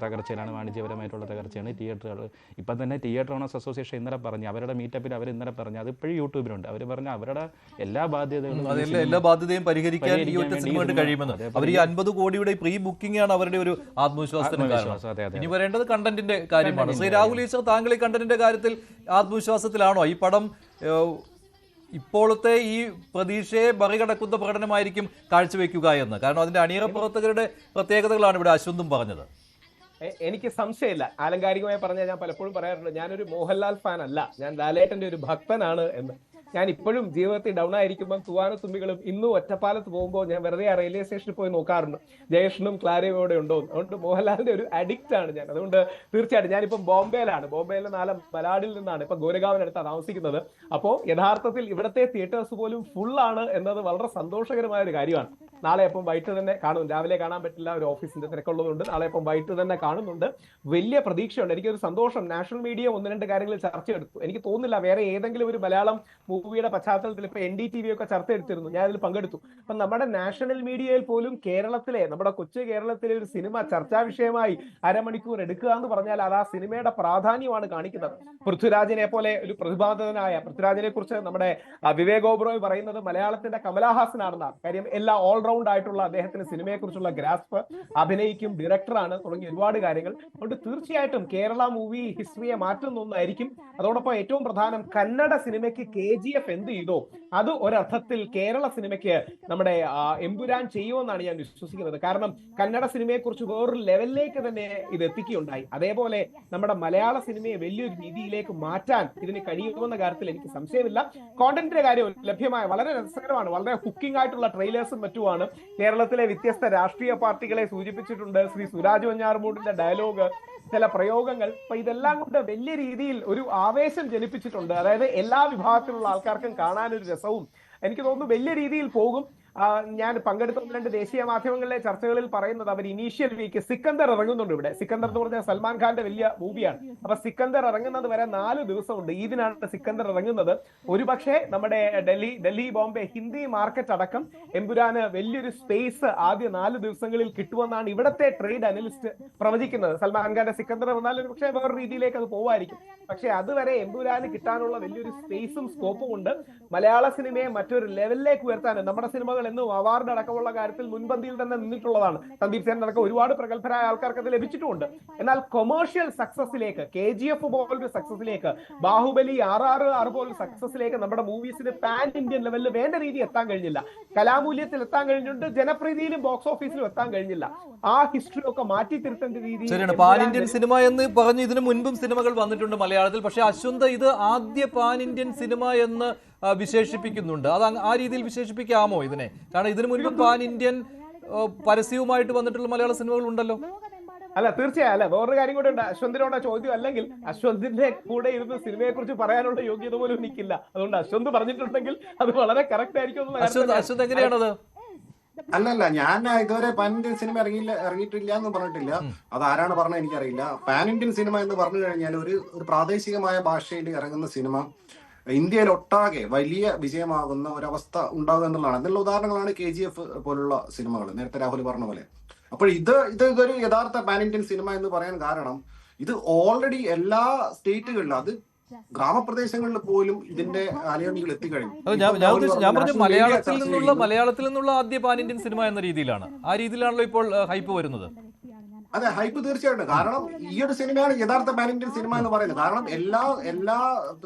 തകർച്ചയിലാണ്, വാണിജ്യപരമായിട്ടുള്ള തകർച്ചയാണ്. തിയേറ്ററുകൾ ഇപ്പം തന്നെ തിയേറ്റർ ഓണേഴ്സ് അസോസിയേഷൻ ഇന്നലെ പറഞ്ഞു, അവരുടെ മീറ്റപ്പിൽ അവർ ഇന്നലെ പറഞ്ഞു, അത് ഇപ്പോഴും യൂട്യൂബിലുണ്ട്. അവർ പറഞ്ഞ അവരുടെ എല്ലാ ബാധ്യതയും പരിഹരിക്കാൻ കഴിയുമെന്ന്. അവർ ഈ 50 കോടിയുടെ പ്രീ ബുക്കിംഗ് ആണ് അവരുടെ ഒരു ആത്മവിശ്വാസത്തിന് കാരണം. ഇനി വരേണ്ടത് കണ്ടന്റിന്റെ കാര്യമാണ്. ശ്രീ രാഹുൽ ഈശ്വർ, താങ്കൾ ഈ കണ്ടന്റിന്റെ കാര്യത്തിൽ ആത്മവിശ്വാസത്തിലാണോ? ഈ പടം ഇപ്പോഴത്തെ ഈ പ്രതീക്ഷയെ മറികടക്കുന്ന പ്രകടനമായിരിക്കും കാഴ്ചവെക്കുക എന്ന്? കാരണം അതിന്റെ അണിയറ പ്രവർത്തകരുടെ പ്രത്യേകതകളാണ് ഇവിടെ അശ്വന്തും പറഞ്ഞത്. എനിക്ക് സംശയമില്ല. ആലങ്കാരികമായി പറഞ്ഞാൽ ഞാൻ പലപ്പോഴും പറയാറുണ്ട്, ഞാനൊരു മോഹൻലാൽ ഫാൻ അല്ല, ഞാൻ ലാലേട്ടന്റെ ഒരു ഭക്തനാണ് എന്ന്. ഞാൻ ഇപ്പോഴും ജീവിതത്തിൽ ഡൗൺ ആയിരിക്കുമ്പോൾ തുവാനത്തുമ്പികളും ഇന്നും ഒറ്റപ്പാലത്ത് പോകുമ്പോൾ ഞാൻ വെറുതെ ആ റെയിൽവേ സ്റ്റേഷനിൽ പോയി നോക്കാറുണ്ട് ജയേഷനും ക്ലാരയും ഇവിടെ ഉണ്ടോ. അതുകൊണ്ട് മോഹൻലാലിന്റെ ഒരു അഡിക്റ്റ് ആണ് ഞാൻ. അതുകൊണ്ട് തീർച്ചയായിട്ടും ഞാനിപ്പം ബോംബെയിലെ മലാഡിൽ നിന്നാണ്, ഇപ്പൊ ഗോരഗാവിനടുത്താണ് താമസിക്കുന്നത്. അപ്പോൾ യഥാർത്ഥത്തിൽ ഇവിടുത്തെ തിയേറ്റേഴ്സ് പോലും ഫുള്ളാണ് എന്നത് വളരെ സന്തോഷകരമായ ഒരു കാര്യമാണ്. നാളെ അപ്പം വൈകിട്ട് തന്നെ കാണും. രാവിലെ കാണാൻ പറ്റില്ല, ഒരു ഓഫീസിന്റെ തിരക്കുള്ളതുകൊണ്ട് നാളെ അപ്പം വൈകിട്ട് തന്നെ കാണുന്നുണ്ട്. വലിയ പ്രതീക്ഷയുണ്ട്. എനിക്കൊരു സന്തോഷം, നാഷണൽ മീഡിയ 1-2 കാര്യങ്ങളിൽ ചർച്ച എടുത്തു. എനിക്ക് തോന്നുന്നില്ല വേറെ ഏതെങ്കിലും ഒരു മലയാളം മൂവിയുടെ പശ്ചാത്തലത്തിൽ ഇപ്പൊ NDTV ഒക്കെ ചർച്ച എടുത്തിരുന്നു, ഞാൻ അതിൽ പങ്കെടുത്തു. അപ്പൊ നമ്മുടെ നാഷണൽ മീഡിയയിൽ പോലും നമ്മുടെ കൊച്ചു കേരളത്തിലെ ഒരു സിനിമ ചർച്ചാ വിഷയമായി അരമണിക്കൂർ എടുക്കുക എന്ന് പറഞ്ഞാൽ അത് ആ സിനിമയുടെ പ്രാധാന്യമാണ് കാണിക്കുന്നത്. പൃഥ്വിരാജിനെ പോലെ ഒരു പ്രതിഭാധനായ പൃഥ്വിരാജിനെ കുറിച്ച് നമ്മുടെ വിവേക് ഓബ്രോയ് പറയുന്നത് മലയാളത്തിന്റെ കമലഹാസനാണെന്നാണ്. കാര്യം എല്ലാ ഓൾറൗണ്ട് ആയിട്ടുള്ള അദ്ദേഹത്തിന് സിനിമയെ കുറിച്ചുള്ള ഗ്രാസ്പ്, അഭിനയിക്കും, ഡയറക്ടറാണ്, തുടങ്ങിയ ഒരുപാട് കാര്യങ്ങൾ. അതുകൊണ്ട് തീർച്ചയായിട്ടും കേരള മൂവി ഹിസ്റ്ററിയെ മാറ്റുന്ന ഒന്നായിരിക്കും. അതോടൊപ്പം ഏറ്റവും പ്രധാനം, കന്നഡ സിനിമയ്ക്ക് KGF എന്ത് ചെയ്തോ അത് ഒരർത്ഥത്തിൽ കേരള സിനിമയ്ക്ക് നമ്മുടെ എമ്പുരാൻ ചെയ്യുമെന്നാണ് ഞാൻ വിശ്വസിക്കുന്നത്. കാരണം കന്നഡ സിനിമയെ കുറിച്ച് വേറൊരു ലെവലിലേക്ക് തന്നെ ഇത് എത്തിക്കുകയുണ്ടായി. അതേപോലെ നമ്മുടെ മലയാള സിനിമയെ വലിയൊരു രീതിയിലേക്ക് മാറ്റാൻ ഇതിന് കഴിയുമെന്ന കാര്യത്തിൽ എനിക്ക് സംശയമില്ല. കോണ്ടന്റിന്റെ കാര്യം ലഭ്യമായ വളരെ രസകരമാണ്, വളരെ ഹുക്കിംഗ് ആയിട്ടുള്ള ട്രെയിലേഴ്സും മറ്റുമാണ്. കേരളത്തിലെ വ്യത്യസ്ത രാഷ്ട്രീയ പാർട്ടികളെ സൂചിപ്പിച്ചിട്ടുണ്ട്. ശ്രീ സുരാജ് വഞ്ഞാറമൂടിന്റെ ഡയലോഗ്, ചില പ്രയോഗങ്ങൾ, അപ്പൊ ഇതെല്ലാം കൊണ്ട് വലിയ രീതിയിൽ ഒരു ആവേശം ജനിപ്പിച്ചിട്ടുണ്ട്. അതായത് എല്ലാ വിഭാഗത്തിലുള്ള ആൾക്കാർക്കും കാണാനൊരു രസവും എനിക്ക് തോന്നുന്നു വലിയ രീതിയിൽ പോകും. ഞാൻ പങ്കെടുത്ത 2 ദേശീയ മാധ്യമങ്ങളിലെ ചർച്ചകളിൽ പറയുന്നത് അവർ ഇനീഷ്യൽ വീക്ക് സിക്കന്ദർ ഇറങ്ങുന്നുണ്ട്. ഇവിടെ സിക്കന്ദർ എന്ന് പറഞ്ഞാൽ സൽമാൻ ഖാന്റെ വലിയ മൂവിയാണ്. അപ്പൊ സിക്കന്ദർ ഇറങ്ങുന്നത് വരെ 4 ദിവസമുണ്ട്. ഈദിനാണ് സിക്കന്ദർ ഇറങ്ങുന്നത്. ഒരുപക്ഷെ നമ്മുടെ ഡൽഹി ബോംബെ ഹിന്ദി മാർക്കറ്റ് അടക്കം എമ്പുരാന് വലിയൊരു സ്പേസ് ആദ്യ 4 ദിവസങ്ങളിൽ കിട്ടുമെന്നാണ് ഇവിടത്തെ ട്രേഡ് അനലിസ്റ്റ് പ്രവചിക്കുന്നത്. സൽമാൻ ഖാന്റെ സിക്കന്ദർ വന്നാൽ ഒരു പക്ഷേ വേറെ രീതിയിലേക്ക് അത് പോവായിരിക്കും. പക്ഷെ അതുവരെ എമ്പുരാന് കിട്ടാനുള്ള വലിയൊരു സ്പേസും സ്കോപ്പും ഉണ്ട്. മലയാള സിനിമയെ മറ്റൊരു ലെവലിലേക്ക് ഉയർത്താൻ നമ്മുടെ സിനിമകൾ എന്നും അവാർഡ് അടക്കമുള്ള കാര്യത്തിൽ മുൻപന്തിയിൽ തന്നെ നിന്നിട്ടുള്ളതാണ്. സന്ദീപ് സേനൻ അടക്കം ഒരുപാട് പ്രഗത്ഭരായ ആൾക്കാർക്ക് അത് ലഭിച്ചിട്ടുമുണ്ട്. എന്നാൽ കൊമേഴ്ഷ്യൽ സക്സസിലേക്ക്, KGF പോലൊരു സക്സസിലേക്ക്, ബാഹുബലി, RRR പോലൊരു സക്സസിലേക്ക് നമ്മുടെ മൂവീസിന് പാൻ ഇന്ത്യൻ ലെവലിൽ വേണ്ട രീതി എത്താൻ കഴിഞ്ഞില്ല. കലാമൂല്യത്തിൽ എത്താൻ കഴിഞ്ഞിട്ടുണ്ട്, ജനപ്രീതിയിലും ബോക്സ് ഓഫീസിലും എത്താൻ കഴിഞ്ഞില്ല. ആ ഹിസ്റ്ററി ഒക്കെ മാറ്റി തിരുത്തേണ്ട രീതി. ശരിയാണ്. പാൻ ഇന്ത്യൻ സിനിമ എന്ന് പറഞ്ഞു ഇതിനു മുൻപും സിനിമകൾ വന്നിട്ടുണ്ട് മലയാളത്തിൽ. പക്ഷേ അശ്വന്ത് ഇത് ആദ്യ പാൻ ഇന്ത്യൻ സിനിമ എന്ന് വിശേഷിപ്പിക്കുന്നുണ്ട്. അത് ആ രീതിയിൽ വിശേഷിപ്പിക്കാമോ ഇതിനെ? കാരണം ഇതിനു മുൻപും പാൻ ഇന്ത്യൻ പരസ്യവുമായിട്ട് വന്നിട്ടുള്ള മലയാള സിനിമകൾ ഉണ്ടല്ലോ. അല്ല, തീർച്ചയായും. അല്ല, വേറൊരു കാര്യം കൂടെ ഉണ്ട്. അശ്വന്തിനോട് ചോദ്യം അല്ലെങ്കിൽ അശ്വന്തിന്റെ കൂടെ ഇരുന്ന് സിനിമയെ കുറിച്ച് പറയാനുള്ള യോഗ്യത പോലും എനിക്കില്ല. അതുകൊണ്ട് അശ്വന്ത് പറഞ്ഞിട്ടുണ്ടെങ്കിൽ അത് വളരെ കറക്റ്റ് ആയിരിക്കും. അശ്വന്ത് എങ്ങനെയാണത്? അല്ലല്ല, ഞാൻ ഇതുവരെ പാൻ ഇന്ത്യൻ സിനിമ ഇറങ്ങിയിട്ടില്ല എന്ന് പറഞ്ഞിട്ടില്ല. അത് ആരാണ് പറഞ്ഞത് എനിക്കറിയില്ല. പാൻ ഇന്ത്യൻ സിനിമ എന്ന് പറഞ്ഞു കഴിഞ്ഞാൽ ഒരു പ്രാദേശികമായ ഭാഷയിൽ ഇറങ്ങുന്ന സിനിമ ഇന്ത്യയിൽ ഒട്ടാകെ വലിയ വിജയമാകുന്ന ഒരവസ്ഥ ഉണ്ടാകുക എന്നുള്ളതാണ്. അതിനുള്ള ഉദാഹരണങ്ങളാണ് KGF പോലുള്ള സിനിമകൾ, നേരത്തെ രാഹുൽ പറഞ്ഞ പോലെ. അപ്പോൾ ഇതൊരു യഥാർത്ഥ പാൻ ഇന്ത്യൻ സിനിമ എന്ന് പറയാൻ കാരണം ഇത് ഓൾറെഡി എല്ലാ സ്റ്റേറ്റുകളിലും, അത് ഗ്രാമപ്രദേശങ്ങളിൽ പോലും ഇതിന്റെ അനുയായികൾ എത്തിക്കഴിഞ്ഞു. ഞാൻ പറഞ്ഞു മലയാളത്തിൽ നിന്നുള്ള ആദ്യ പാൻ ഇന്ത്യൻ സിനിമ എന്ന രീതിയിലാണ്. ആ രീതിയിലാണല്ലോ ഇപ്പോൾ ഹൈപ്പ് വരുന്നത്. അതെ, ഹൈപ്പ് തീർച്ചയായിട്ടും. കാരണം ഈ ഒരു സിനിമയാണ് യഥാർത്ഥ പാൻ ഇന്ത്യൻ സിനിമ എന്ന് പറയുന്നത്. കാരണം എല്ലാ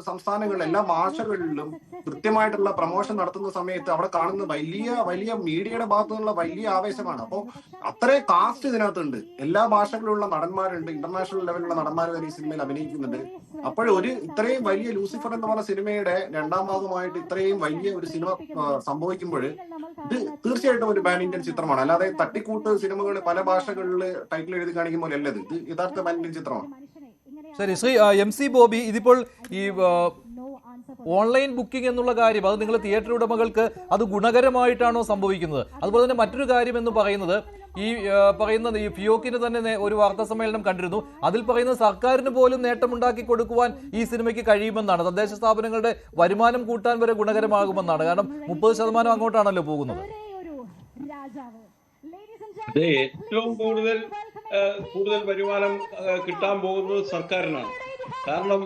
സംസ്ഥാനങ്ങളിലും എല്ലാ ഭാഷകളിലും കൃത്യമായിട്ടുള്ള പ്രൊമോഷൻ നടത്തുന്ന സമയത്ത് അവിടെ കാണുന്ന വലിയ മീഡിയയുടെ ഭാഗത്തു നിന്നുള്ള വലിയ ആവേശമാണ്. അപ്പോൾ അത്രയും കാസ്റ്റ് ഇതിനകത്തുണ്ട്. എല്ലാ ഭാഷകളിലുള്ള നടന്മാരുണ്ട്, ഇന്റർനാഷണൽ ലെവലിലുള്ള നടന്മാർ വരെ ഈ സിനിമയിൽ അഭിനയിക്കുന്നുണ്ട്. അപ്പോൾ ഇത്രയും വലിയ ലൂസിഫർ എന്ന് പറഞ്ഞ സിനിമയുടെ രണ്ടാം ഭാഗമായിട്ട് ഇത്രയും വലിയ ഒരു സിനിമ സംഭവിക്കുമ്പോൾ ഇത് തീർച്ചയായിട്ടും ഒരു പാൻ ഇന്ത്യൻ ചിത്രമാണ്. അല്ലാതെ തട്ടിക്കൂട്ട് സിനിമകൾ പല ഭാഷകളിൽ ടൈറ്റിൽ എഴുതി കാണിക്കുമ്പോൾ അല്ലത്. ഇത് യഥാർത്ഥ പാൻ ഇന്ത്യൻ ചിത്രമാണ്. ശരി, ശ്രീ MC ബോബി, ഇതിപ്പോൾ ഈ ഓൺലൈൻ ബുക്കിംഗ് എന്നുള്ള കാര്യം അത് നിങ്ങൾ തിയേറ്റർ ഉടമകൾക്ക് അത് ഗുണകരമായിട്ടാണോ സംഭവിക്കുന്നത്? അതുപോലെ തന്നെ മറ്റൊരു കാര്യം എന്ന് പറയുന്നത് ഈ ഫിയോക്കിന് തന്നെ ഒരു വാർത്താ സമ്മേളനം കണ്ടിരുന്നു. അതിൽ പറയുന്നത് സർക്കാരിന് പോലും നേട്ടമുണ്ടാക്കി കൊടുക്കുവാൻ ഈ സിനിമയ്ക്ക് കഴിയുമെന്നാണ്. തദ്ദേശ സ്ഥാപനങ്ങളുടെ വരുമാനം കൂട്ടാൻ വരെ ഗുണകരമാകുമെന്നാണ്. കാരണം 30% അങ്ങോട്ടാണല്ലോ പോകുന്നത്. ഏറ്റവും കൂടുതൽ വരുമാനം കിട്ടാൻ പോകുന്നത് സർക്കാരിനാണ്. കാരണം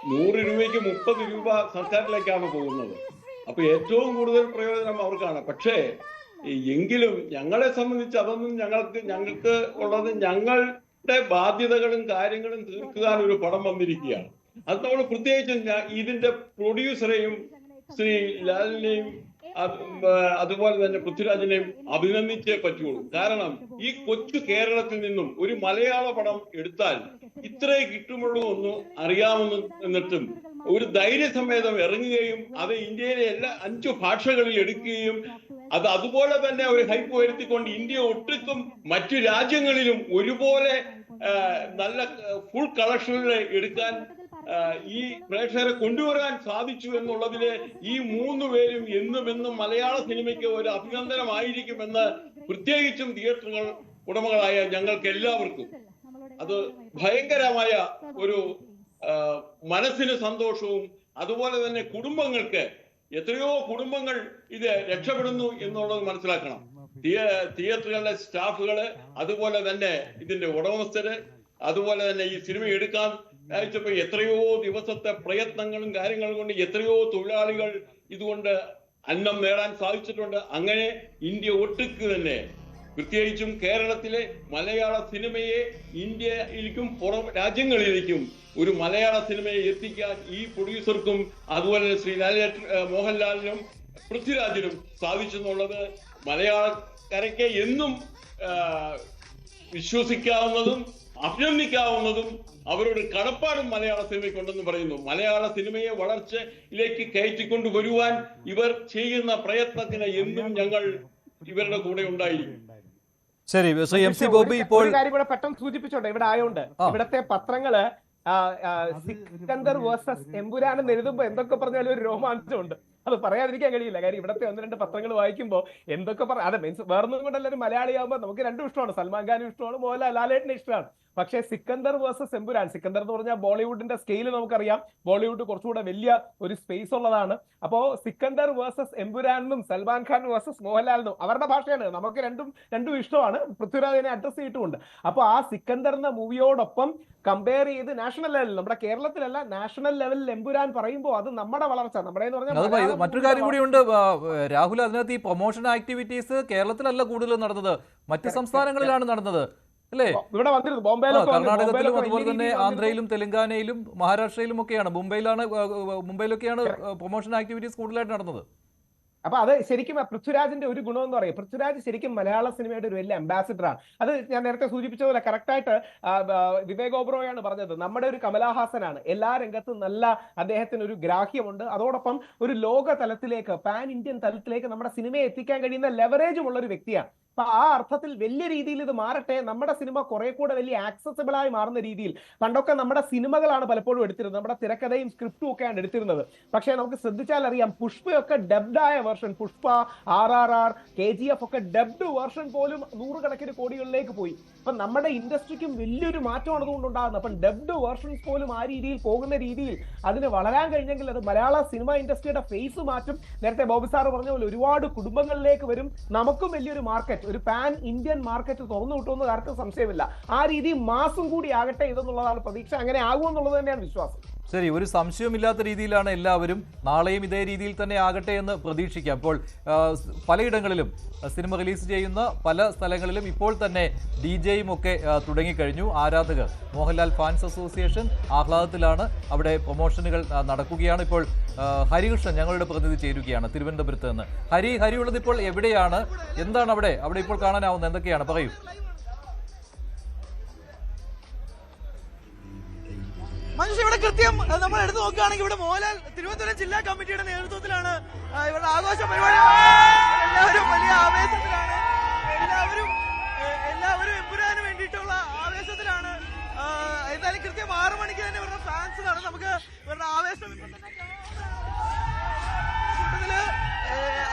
100 രൂപയ്ക്ക് 30 രൂപ സർക്കാരിലേക്കാണ് പോകുന്നത്. അപ്പൊ ഏറ്റവും കൂടുതൽ പ്രയോജനം അവർക്കാണ്. പക്ഷേ എങ്കിലും ഞങ്ങളെ സംബന്ധിച്ച് അതൊന്നും ഞങ്ങൾക്ക് ഉള്ളത് ഞങ്ങളുടെ ബാധ്യതകളും കാര്യങ്ങളും തീർക്കാൻ ഒരു പടം വന്നിരിക്കുകയാണ്. അത് നമ്മൾ പ്രത്യേകിച്ചും ഇതിന്റെ പ്രൊഡ്യൂസറെയും ശ്രീ ലാലിനെയും അതുപോലെ തന്നെ പൃഥ്വിരാജിനെയും അഭിനന്ദിച്ചേ പറ്റുള്ളൂ. കാരണം ഈ കൊച്ചു കേരളത്തിൽ നിന്നും ഒരു മലയാള പടം എടുത്താൽ ഇത്രേ കിട്ടുമുള്ളൂ എന്ന് അറിയാമെന്നിട്ടും ഒരു ധൈര്യസമേതം ഇറങ്ങുകയും അത് ഇന്ത്യയിലെ എല്ലാ 5 ഭാഷകളിൽ എടുക്കുകയും അത് അതുപോലെ തന്നെ ഒരു ഹൈപ്പ് വരുത്തിക്കൊണ്ട് ഇന്ത്യ ഒട്ടുക്കും മറ്റു രാജ്യങ്ങളിലും ഒരുപോലെ നല്ല ഫുൾ കളക്ഷനുകൾ എടുക്കാൻ ഈ പ്രേക്ഷകരെ കൊണ്ടുവരാൻ സാധിച്ചു എന്നുള്ളതില് ഈ 3 പേരും എന്നും മലയാള സിനിമയ്ക്ക് ഒരു അഭിനന്ദനമായിരിക്കുമെന്ന് പ്രത്യേകിച്ചും തിയേറ്ററുകൾ ഉടമകളായ ഞങ്ങൾക്ക് എല്ലാവർക്കും അത് ഭയങ്കരമായ ഒരു മനസ്സിന് സന്തോഷവും അതുപോലെ തന്നെ കുടുംബങ്ങൾക്ക് എത്രയോ കുടുംബങ്ങൾ ഇത് രക്ഷപ്പെടുന്നു എന്നുള്ളത് മനസ്സിലാക്കണം. തിയേറ്ററുകളുടെ സ്റ്റാഫുകള് അതുപോലെ തന്നെ ഇതിന്റെ ഉടമസ്ഥര് അതുപോലെ തന്നെ ഈ സിനിമ എടുക്കാൻ അയച്ചപ്പോ എത്രയോ ദിവസത്തെ പ്രയത്നങ്ങളും കാര്യങ്ങളും കൊണ്ട് എത്രയോ തൊഴിലാളികൾ ഇതുകൊണ്ട് അന്നം നേടാൻ സാധിച്ചിട്ടുണ്ട്. അങ്ങനെ ഇന്ത്യ ഒട്ടുക്ക് തന്നെ പ്രത്യേകിച്ചും കേരളത്തിലെ മലയാള സിനിമയെ ഇന്ത്യയിലേക്കും പുറം രാജ്യങ്ങളിലേക്കും ഒരു മലയാള സിനിമയെ എത്തിക്കാൻ ഈ പ്രൊഡ്യൂസർക്കും അതുപോലെ ശ്രീ മോഹൻലാലിനും പൃഥ്വിരാജിനും സാധിച്ചെന്നുള്ളത് മലയാളക്കരയ്ക്ക് എന്നും വിശ്വസിക്കാവുന്നതും അഭിനന്ദിക്കാവുന്നതും അവരുടെ കടപ്പാടും മലയാള സിനിമയ്ക്കുണ്ടെന്ന് പറയുന്നു. മലയാള സിനിമയെ വളർച്ചയിലേക്ക് കയറ്റിക്കൊണ്ടുവരുവാൻ ഇവർ ചെയ്യുന്ന പ്രയത്നത്തിന് എന്നും ഞങ്ങൾ ഇവരുടെ കൂടെ ഉണ്ടായിരിക്കും. ശരി, ശ്രീ MC ബോബി, ഇപ്പോൾ കാര്യം കൂടെ പെട്ടെന്ന് സൂചിപ്പിച്ചോട്ടെ. ഇവിടെ ആയോണ്ട് ഇവിടത്തെ പത്രങ്ങള് സിക്കന്ദർ വേഴ്സസ് എമ്പുരാൻ എന്ന് എഴുതുമ്പോ എന്തൊക്കെ പറഞ്ഞാലും ഒരു രോമാഞ്ചമുണ്ട്. അത് പറയാതിരിക്കാൻ കഴിയില്ല. കാര്യം ഇവിടത്തെ 1-2 പത്രങ്ങൾ വായിക്കുമ്പോൾ എന്തൊക്കെ അതെ മീൻസ് വേറൊന്നും കൊണ്ടല്ല, ഒരു മലയാളിയാകുമ്പോൾ നമുക്ക് രണ്ടും ഇഷ്ടമാണ്. സൽമാൻ ഖാനും ഇഷ്ടമാണ്, മോഹൻലാൽ ലാലേട്ടനും ഇഷ്ടമാണ്. പക്ഷേ സിക്കന്ദർ വേഴ്സസ് എമ്പുരാൻ, സിക്കന്ദർ എന്ന് പറഞ്ഞാൽ ബോളിവുഡിന്റെ സ്കെയിൽ നമുക്കറിയാം, ബോളിവുഡ് കുറച്ചുകൂടെ വലിയ ഒരു സ്പേസ് ഉള്ളതാണ്. അപ്പോ സിക്കന്ദർ വേഴ്സസ് എമ്പുരാനും സൽമാൻ ഖാൻ വേഴ്സസ് മോഹൻലാലിനും അവരുടെ ഭാഷയാണ്, നമുക്ക് രണ്ടും ഇഷ്ടമാണ്, പൃഥ്വിരാജിനെ അഡ്രസ് ചെയ്തിട്ടുണ്ട്. അപ്പൊ ആ സിക്കന്ദർ എന്ന മൂവിയോടൊപ്പം കമ്പയർ ചെയ്ത് നാഷണൽ ലെവലിൽ, നമ്മുടെ കേരളത്തിലല്ല നാഷണൽ ലെവലിൽ എമ്പുരാൻ പറയുമ്പോൾ അത് നമ്മുടെ വളർച്ച, നമ്മുടെ എന്ന് പറഞ്ഞാൽ മറ്റൊരു കാര്യം കൂടിയുണ്ട് രാഹുൽ, അതിനകത്ത് ഈ പ്രൊമോഷൻ ആക്ടിവിറ്റീസ് കേരളത്തിലല്ല കൂടുതൽ നടന്നത്, മറ്റ് സംസ്ഥാനങ്ങളിലാണ് നടന്നത് അല്ലേ? ഇവിടെ വന്നിരുന്നു ബോംബെയിലൊക്കെ, കർണാടകത്തിലും അതുപോലെ തന്നെ ആന്ധ്രയിലും തെലങ്കാനയിലും മഹാരാഷ്ട്രയിലും ഒക്കെയാണ്, മുംബൈയിലൊക്കെയാണ് പ്രൊമോഷൻ ആക്ടിവിറ്റീസ് കൂടുതലായിട്ട് നടന്നത്. അപ്പൊ അത് ശരിക്കും പൃഥ്വിരാജിന്റെ ഒരു ഗുണം എന്ന് പറയും, പൃഥ്വിരാജ് ശരിക്കും മലയാള സിനിമയുടെ ഒരു വലിയ അംബാസിഡറാണ്. അത് ഞാൻ നേരത്തെ സൂചിപ്പിച്ച പോലെ കറക്റ്റായിട്ട് വിവേക് ഓബ്രോയാണ് പറഞ്ഞത്, നമ്മുടെ ഒരു കമലഹാസനാണ്. എല്ലാ രംഗത്തും നല്ല അദ്ദേഹത്തിന് ഒരു ഗ്രാഹ്യമുണ്ട്, അതോടൊപ്പം ഒരു ലോക തലത്തിലേക്ക്, പാൻ ഇന്ത്യൻ തലത്തിലേക്ക് നമ്മുടെ സിനിമയെ എത്തിക്കാൻ കഴിയുന്ന ലെവറേജും ഉള്ള ഒരു വ്യക്തിയാണ്. അപ്പൊ ആ അർത്ഥത്തിൽ വലിയ രീതിയിൽ ഇത് മാറട്ടെ, നമ്മുടെ സിനിമ കുറെ കൂടെ വലിയ ആക്സസിബിൾ ആയി മാറുന്ന രീതിയിൽ. പണ്ടൊക്കെ നമ്മുടെ സിനിമകളാണ് പലപ്പോഴും എടുത്തിരുന്നത്, നമ്മുടെ തിരക്കഥയും സ്ക്രിപ്റ്റും ഒക്കെയാണ് എടുത്തിരുന്നത്. പക്ഷേ നമുക്ക് ശ്രദ്ധിച്ചാൽ അറിയാം, പുഷ്പയൊക്കെ ഡബ്ഡായ വേർഷൻ, പുഷ്പ, RRR, KGF ഒക്കെ ഡബ്ഡ് വേർഷൻ പോലും 100 കണക്കിന് കോടികളിലേക്ക് പോയി. അപ്പൊ നമ്മുടെ ഇൻഡസ്ട്രിക്കും വലിയൊരു മാറ്റമാണ് അതുകൊണ്ട് ഉണ്ടാകുന്നത്. അപ്പം ഡബ്ഡ് വേർഷൻസ് പോലും ആ രീതിയിൽ പോകുന്ന രീതിയിൽ അതിന് വളരാൻ കഴിഞ്ഞെങ്കിൽ അത് മലയാള സിനിമ ഇൻഡസ്ട്രിയുടെ ഫേസ് മാറ്റും. നേരത്തെ ബോബി സാറ് പറഞ്ഞ പോലെ ഒരുപാട് കുടുംബങ്ങളിലേക്ക് വരും, നമുക്കും വലിയൊരു മാർക്കറ്റ്, ഒരു പാൻ ഇന്ത്യൻ മാർക്കറ്റ് തുറന്നു കിട്ടുമെന്ന് കാര്യത്തിൽ സംശയമില്ല. ആ രീതി മാസം കൂടി ആകട്ടെ ഇതെന്നുള്ളതാണ് പ്രതീക്ഷ, അങ്ങനെ ആകുമെന്നുള്ളത് തന്നെയാണ് വിശ്വാസം. ശരി, ഒരു സംശയമില്ലാത്ത രീതിയിലാണ് എല്ലാവരും, നാളെയും ഇതേ രീതിയിൽ തന്നെ ആകട്ടെ എന്ന് പ്രതീക്ഷിക്കാം. അപ്പോൾ പലയിടങ്ങളിലും സിനിമ റിലീസ് ചെയ്യുന്ന പല സ്ഥലങ്ങളിലും ഇപ്പോൾ തന്നെ DJയും ഒക്കെ തുടങ്ങിക്കഴിഞ്ഞു. ആരാധകർ, മോഹൻലാൽ ഫാൻസ് അസോസിയേഷൻ ആഹ്ലാദത്തിലാണ്, അവിടെ പ്രൊമോഷനുകൾ നടക്കുകയാണ്. ഇപ്പോൾ ഹരികൃഷ്ണൻ ഞങ്ങളുടെ പ്രതിനിധി ചേരുകയാണ് തിരുവനന്തപുരത്ത് നിന്ന്. ഹരി ഉള്ളത് ഇപ്പോൾ എവിടെയാണ്, എന്താണ് അവിടെ ഇപ്പോൾ കാണാനാവുന്നത്, എന്തൊക്കെയാണ് പറയൂ. മനുഷ്യ ഇവിടെ കൃത്യം നമ്മൾ എടുത്തു നോക്കുകയാണെങ്കിൽ ഇവിടെ മോഹൻലാൽ തിരുവനന്തപുരം ജില്ലാ കമ്മിറ്റിയുടെ നേതൃത്വത്തിലാണ് ഇവരുടെ ആഘോഷ പരിപാടി. എല്ലാവരും വലിയ ആവേശത്തിലാണ്, എല്ലാവരും എമ്പുരാന് വേണ്ടിയിട്ടുള്ള ആവേശത്തിലാണ്. എന്തായാലും കൃത്യം 6 മണിക്ക് തന്നെ ഇവരുടെ ഫാൻസ് കാണും. നമുക്ക് ഇവരുടെ ആവേശം കൂട്ടത്തില്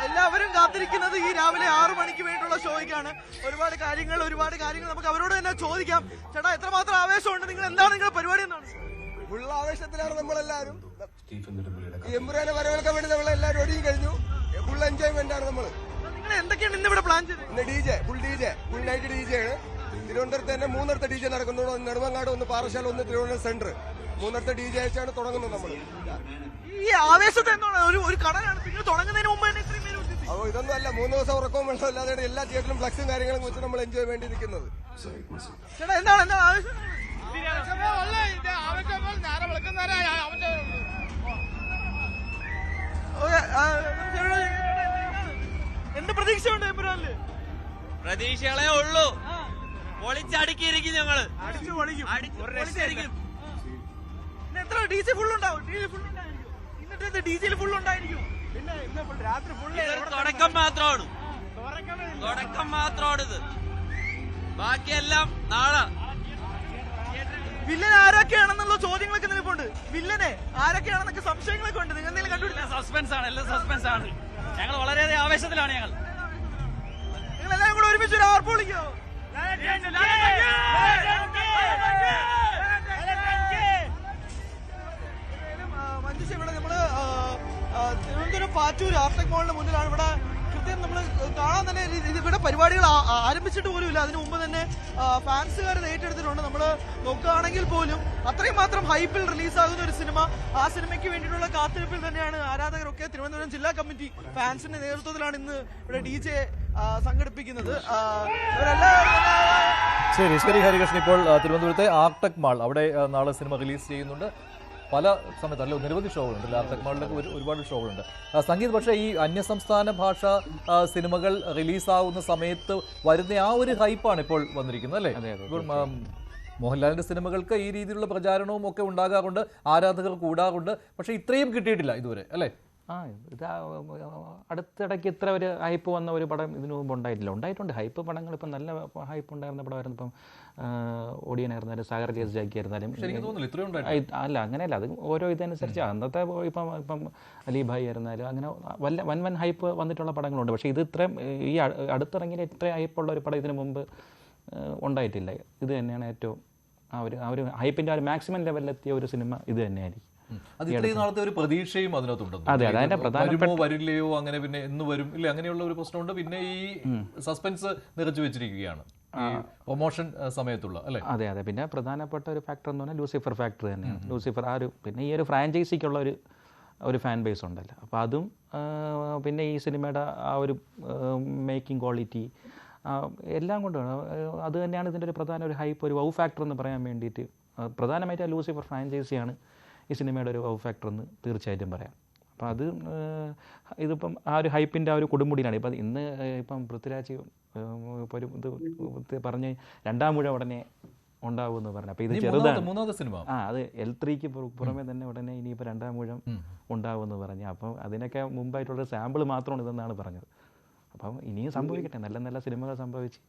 എല്ലാവരും കാത്തിരിക്കുന്നത് ഈ രാവിലെ 6 മണിക്ക് വേണ്ടിയുള്ള ഷോയ്ക്കാണ്. ഒരുപാട് കാര്യങ്ങൾ നമുക്ക് അവരോട് തന്നെ ചോദിക്കാം. ചേട്ടാ, എത്രമാത്രം ആവേശമുണ്ട്, നിങ്ങൾ എന്താണ് നിങ്ങളുടെ പരിപാടി എന്നാണ്? ഫുൾ ആവേശത്തിലാണ് നമ്മളെല്ലാരും. എമ്പുരാനെ വരവേൽക്കാൻ വേണ്ടി നമ്മളെല്ലാരും ഒരുങ്ങി കഴിഞ്ഞു. ഫുൾ എൻജോയ്മെന്റ് ആണ് നമ്മൾ. നിങ്ങൾ എന്തൊക്കെയാണ് ഇന്ന് ഇവിടെ പ്ലാൻ ചെയ്തത്? ഇന്ന് ഫുൾ നൈറ്റ് DJ ആണ്. തിരുവനന്തപുരത്ത് തന്നെ 3 DJ നടക്കുന്നു. നെടുമങ്ങാട്, 1 പാറശാല, 1 തിരുവനന്തപുരം സെന്റർ. 3 DJ ആയിട്ടാണ് തുടങ്ങുന്നത് നമ്മൾ. ഈ ആവേശത്തെ എന്താണ് ഒരു കടലാണ് നിങ്ങൾ തുടങ്ങുന്നതിന് മുമ്പ് തന്നെ ഇത്രയും പേര്? അപ്പോൾ ഇതൊന്നും അല്ല, 3 ദിവസം ഉറക്കവും വെള്ളമില്ലാതെ എല്ലാ തിയേറ്ററിലും ഫ്ലക്സും കാര്യങ്ങളും വെച്ച് നമ്മൾ എൻജോയ് വേണ്ടി നിൽക്കുന്നത്. ചേട്ടാ, എന്താണ് ആവേശം? എന്ത് പ്രതീക്ഷയുണ്ട് എമ്പുരാനില്? പ്രതീക്ഷകളെ ഉള്ളൂ, പൊളിച്ചടുക്കിയിരിക്കും ഞങ്ങള്, അടിച്ചു പൊളിക്കും. എത്ര DC ഫുൾ ഉണ്ടാവും? ഇന്നത്തെ DJയിൽ ഫുൾ ഉണ്ടായിരിക്കും. പിന്നെ രാത്രി ഫുൾ തുടക്കം മാത്രമാണ് ഇത്, ബാക്കിയെല്ലാം നാളെ. വില്ലൻ ആരൊക്കെയാണെന്നുള്ള ചോദ്യങ്ങളൊക്കെ നിലപ്പുണ്ട്. വില്ലനെ ആരൊക്കെയാണെന്നൊക്കെ സംശയങ്ങളൊക്കെ ഉണ്ട്. നിങ്ങൾ എന്തെങ്കിലും കണ്ടുപിടിച്ച? സസ്പെൻസ് ആണ്, എല്ലാം സസ്പെൻസ് ആണ്. ഞങ്ങൾ വളരെയധികം ആവേശത്തിലാണ്. നിങ്ങൾ എല്ലാവരും കൂടെ ഒരുമിച്ച് ഒരു ആർപ്പ് വിളിക്കോ? മഞ്ജുഷ, ഇവിടെ നമ്മള് തിരുവനന്തപുരം പാറ്റൂർ ആർടെക് മോളിന് മുന്നിലാണ്. ഇവിടെ കൃത്യം നമ്മൾ കാണാൻ തന്നെ ഇവിടെ പരിപാടികൾ ആരംഭിച്ചിട്ട് പോലും ഇല്ല. അതിനു മുമ്പ് തന്നെ ഫാൻസുകാർ ഏറ്റെടുത്തിട്ടുണ്ട്. നമ്മൾ നോക്കുകയാണെങ്കിൽ പോലും അത്രയും മാത്രം ഹൈപ്പിൽ റിലീസാകുന്ന ഒരു സിനിമ, ആ സിനിമയ്ക്ക് വേണ്ടിയിട്ടുള്ള കാത്തിരിപ്പിൽ തന്നെയാണ് ആരാധകരൊക്കെ. തിരുവനന്തപുരം ജില്ലാ കമ്മിറ്റി ഫാൻസിന്റെ നേതൃത്വത്തിലാണ് ഇന്ന് ഇവിടെ DJ സംഘടിപ്പിക്കുന്നത്. ശരി ഹരികൃഷ്ണൻ, ഇപ്പോൾ തിരുവനന്തപുരത്തെ ആർടെക് മാൾ, അവിടെ നാളെ സിനിമ റിലീസ് ചെയ്യുന്നുണ്ട്. പല സമയത്ത് അല്ല, നിരവധി ഷോകളുണ്ട്. ആർടെക് മാളിലൊക്കെ ഒരുപാട് ഷോകളുണ്ട്. സംഗീത്, പക്ഷേ ഈ അന്യസംസ്ഥാന ഭാഷ സിനിമകൾ റിലീസാവുന്ന സമയത്ത് വരുന്ന ആ ഒരു ഹൈപ്പാണ് ഇപ്പോൾ വന്നിരിക്കുന്നത് അല്ലേ? ഇപ്പോൾ മോഹൻലാലിന്റെ സിനിമകൾക്ക് ഈ രീതിയിലുള്ള പ്രചാരണവും ഒക്കെ ഉണ്ടാകാറുണ്ട്, ആരാധകർ കൂടാറുണ്ട്. പക്ഷേ ഇത്രയും കിട്ടിയിട്ടില്ല ഇതുവരെ അല്ലേ? ഇത് അടുത്തിടയ്ക്ക് ഇത്ര ഒരു ഹൈപ്പ് വന്ന ഒരു പടം ഇതിനു മുമ്പ് ഉണ്ടായിട്ടുണ്ട്. ഹൈപ്പ് പടങ്ങൾ ഇപ്പം നല്ല ഹൈപ്പ് ഉണ്ടായിരുന്ന പടമായിരുന്നു. ഇപ്പം ഓടിയനായിരുന്നാലും സാഗർ ജേസ് ജാക്കി ആയിരുന്നാലും അല്ല, അങ്ങനെയല്ല, അത് ഓരോ ഇതനുസരിച്ച്. അന്നത്തെ ഇപ്പം അലിഭായി ആയിരുന്നാലും അങ്ങനെ വൻ ഹൈപ്പ് വന്നിട്ടുള്ള പടങ്ങളുണ്ട്. പക്ഷേ ഇത് ഇത്രയും ഈ അടുത്തിറങ്ങിയ ഇത്രയും ഹൈപ്പുള്ള ഒരു പടം ഇതിനു മുമ്പ് ഉണ്ടായിട്ടില്ല. ഇത് തന്നെയാണ് ഏറ്റവും ആ ഒരു ഹൈപ്പിൻ്റെ ആ ഒരു മാക്സിമം ലെവലിലെത്തിയ ഒരു സിനിമ ഇത് തന്നെയായിരിക്കും. അത് ഇത്രയും നാളത്തെ ഒരു പ്രതീക്ഷയും അതിനകത്തുണ്ടെന്ന്. അതെ, അതിന്റെ വരുമോ വരില്ലയോ, അങ്ങനെ പിന്നെ എന്ന് വരും ഇല്ല അങ്ങനെയുള്ള ഒരു പ്രശ്നമുണ്ട്. പിന്നെ ഈ സസ്പെൻസ് നിറച്ചു വെച്ചിരിക്കുകയാണ് പ്രൊമോഷൻ സമയത്തുള്ള അല്ലേ? അതെ അതെ. പിന്നെ പ്രധാനപ്പെട്ട ഒരു ഫാക്ടർ എന്ന് പറഞ്ഞാൽ ലൂസിഫർ ഫാക്ടർ തന്നെയാണ്. ലൂസിഫർ ആ ഒരു പിന്നെ ഈ ഒരു ഫ്രാഞ്ചൈസിക്കുള്ള ഒരു ഫാൻ ബേസ് ഉണ്ടല്ലോ. അപ്പോൾ അതും പിന്നെ ഈ സിനിമയുടെ ആ ഒരു മേക്കിംഗ് ക്വാളിറ്റി എല്ലാം കൊണ്ടാണ്. അത് തന്നെയാണ് ഇതിൻ്റെ ഒരു പ്രധാന ഒരു ഹൈപ്പ്, ഒരു വൗ ഫാക്ടർ എന്ന് പറയാൻ വേണ്ടിയിട്ട്. പ്രധാനമായിട്ട് ആ ലൂസിഫർ ഫ്രാഞ്ചൈസിയാണ് ഈ സിനിമയുടെ ഒരു വൗ ഫാക്ടർ എന്ന് തീർച്ചയായിട്ടും പറയാം. അപ്പോൾ അത് ഇതിപ്പം ആ ഒരു ഹൈപ്പിൻ്റെ ആ ഒരു കൊടുമുടിയിലാണ്. ഇപ്പം ഇന്ന് ഇപ്പം പൃഥ്വിരാജ് ഇപ്പോൾ ഒരു ഇത് പറഞ്ഞ് 2ാം ഊഴം ഉടനെ ഉണ്ടാവുമെന്ന് പറഞ്ഞു. അപ്പോൾ ഇത് ചെറുതാണ്, മൂന്നാമത്തെ സിനിമ. അത് L3ക്ക് പുറമെ തന്നെ ഉടനെ ഇനിയിപ്പോൾ 2ാം ഊഴം ഉണ്ടാവുമെന്ന് പറഞ്ഞു. അപ്പം അതിനൊക്കെ മുമ്പായിട്ടുള്ള സാമ്പിൾ മാത്രമാണ് ഇതെന്നാണ് പറഞ്ഞത്. അപ്പം ഇനിയും സംഭവിക്കട്ടെ, നല്ല നല്ല സിനിമകൾ സംഭവിച്ച്.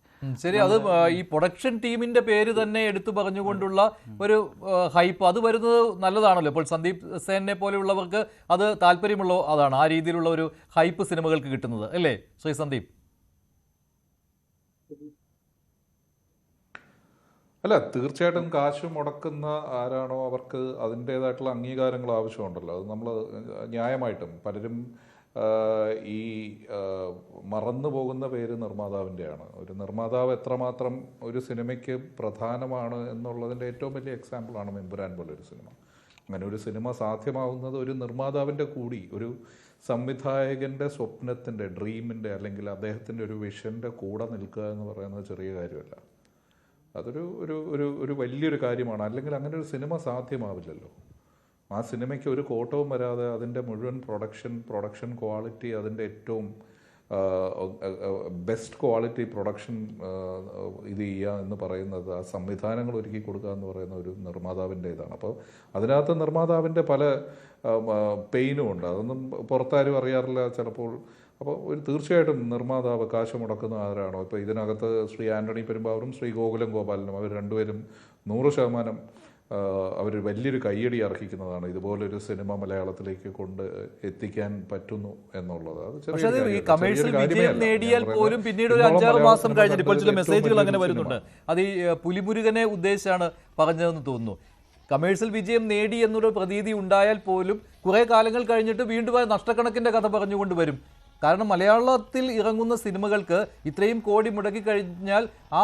ശരി, അത് ഈ പ്രൊഡക്ഷൻ ടീമിന്റെ പേര് തന്നെ എടുത്തു പറഞ്ഞുകൊണ്ടുള്ള ഒരു ഹൈപ്പ് അത് വരുന്നത് നല്ലതാണല്ലോ. ഇപ്പോൾ സന്ദീപ് സേനെ പോലെയുള്ളവർക്ക് അത് താല്പര്യമുള്ള അതാണ് ആ രീതിയിലുള്ള ഒരു ഹൈപ്പ് സിനിമകൾക്ക് കിട്ടുന്നത് അല്ലേ ശ്രീ സന്ദീപ്? അല്ല, തീർച്ചയായിട്ടും കാശ് മുടക്കുന്ന ആരാണോ അവർക്ക് അതിൻ്റേതായിട്ടുള്ള അംഗീകാരങ്ങൾ ആവശ്യമുണ്ടല്ലോ. അത് നമ്മൾ ന്യായമായിട്ടും പലരും ഈ മറന്നു പോകുന്ന പേര് നിർമ്മാതാവിൻ്റെയാണ്. ഒരു നിർമ്മാതാവ് എത്രമാത്രം ഒരു സിനിമയ്ക്ക് പ്രധാനമാണ് എന്നുള്ളതിൻ്റെ ഏറ്റവും വലിയ എക്സാമ്പിളാണ് എമ്പുരാൻ പോലൊരു സിനിമ. അങ്ങനെ ഒരു സിനിമ സാധ്യമാവുന്നത് ഒരു നിർമ്മാതാവിൻ്റെ കൂടി, ഒരു സംവിധായകൻ്റെ സ്വപ്നത്തിൻ്റെ, ഡ്രീമിൻ്റെ അല്ലെങ്കിൽ അദ്ദേഹത്തിൻ്റെ ഒരു വിഷൻ്റെ കൂടെ നിൽക്കുക എന്ന് പറയുന്നത് ചെറിയ കാര്യമല്ല. അതൊരു ഒരു ഒരു ഒരു വലിയൊരു കാര്യമാണ്. അല്ലെങ്കിൽ അങ്ങനെ ഒരു സിനിമ സാധ്യമാവില്ലല്ലോ. ആ സിനിമയ്ക്ക് ഒരു കോട്ടവും വരാതെ അതിൻ്റെ മുഴുവൻ പ്രൊഡക്ഷൻ ക്വാളിറ്റി, അതിൻ്റെ ഏറ്റവും ബെസ്റ്റ് ക്വാളിറ്റി പ്രൊഡക്ഷൻ ഇത് ചെയ്യുക എന്ന് പറയുന്നത്, ആ സംവിധാനങ്ങൾ ഒരുക്കി കൊടുക്കുക എന്ന് പറയുന്ന ഒരു നിർമ്മാതാവിൻ്റെ ഇതാണ്. അപ്പോൾ അതിനകത്ത് നിർമ്മാതാവിൻ്റെ പല പെയിനും ഉണ്ട്. അതൊന്നും പുറത്താരും അറിയാറില്ല ചിലപ്പോൾ. അപ്പോൾ തീർച്ചയായിട്ടും നിർമ്മാതാവ് കാശ് മുടക്കുന്ന ആരാണോ, ഇപ്പോൾ ഇതിനകത്ത് ശ്രീ ആൻ്റണി പെരുമ്പാവൂരും ശ്രീ ഗോകുലം ഗോപാലനും അവർ രണ്ടുപേരും 100% അവർ വലിയൊരു കയ്യടി അർഹിക്കുന്നതാണ്. ഇതുപോലൊരു സിനിമ മലയാളത്തിലേക്ക് കൊണ്ട് എത്തിക്കാൻ പറ്റുന്നു എന്നുള്ളത്. പക്ഷേ ഈ കമേഴ്ഷ്യൽ വിജയം നേടിയാൽ പോലും പിന്നീട് ഒരു 5-6 മാസം കഴിഞ്ഞിട്ട് ഇപ്പോൾ ചില മെസ്സേജുകൾ അങ്ങനെ വരുന്നുണ്ട്. അത് ഈ പുലിമുരുകനെ ഉദ്ദേശിച്ചാണ് പറഞ്ഞതെന്ന് തോന്നുന്നു. കമേഴ്ഷ്യൽ വിജയം നേടി എന്നൊരു പ്രതീതി ഉണ്ടായാൽ പോലും കുറേ കാലങ്ങൾ കഴിഞ്ഞിട്ട് വീണ്ടും ആ നഷ്ടക്കണക്കിൻ്റെ കഥ പറഞ്ഞുകൊണ്ട് വരും. കാരണം മലയാളത്തിൽ ഇറങ്ങുന്ന സിനിമകൾക്ക് ഇത്രയും കോടി മുടക്കി കഴിഞ്ഞാൽ ആ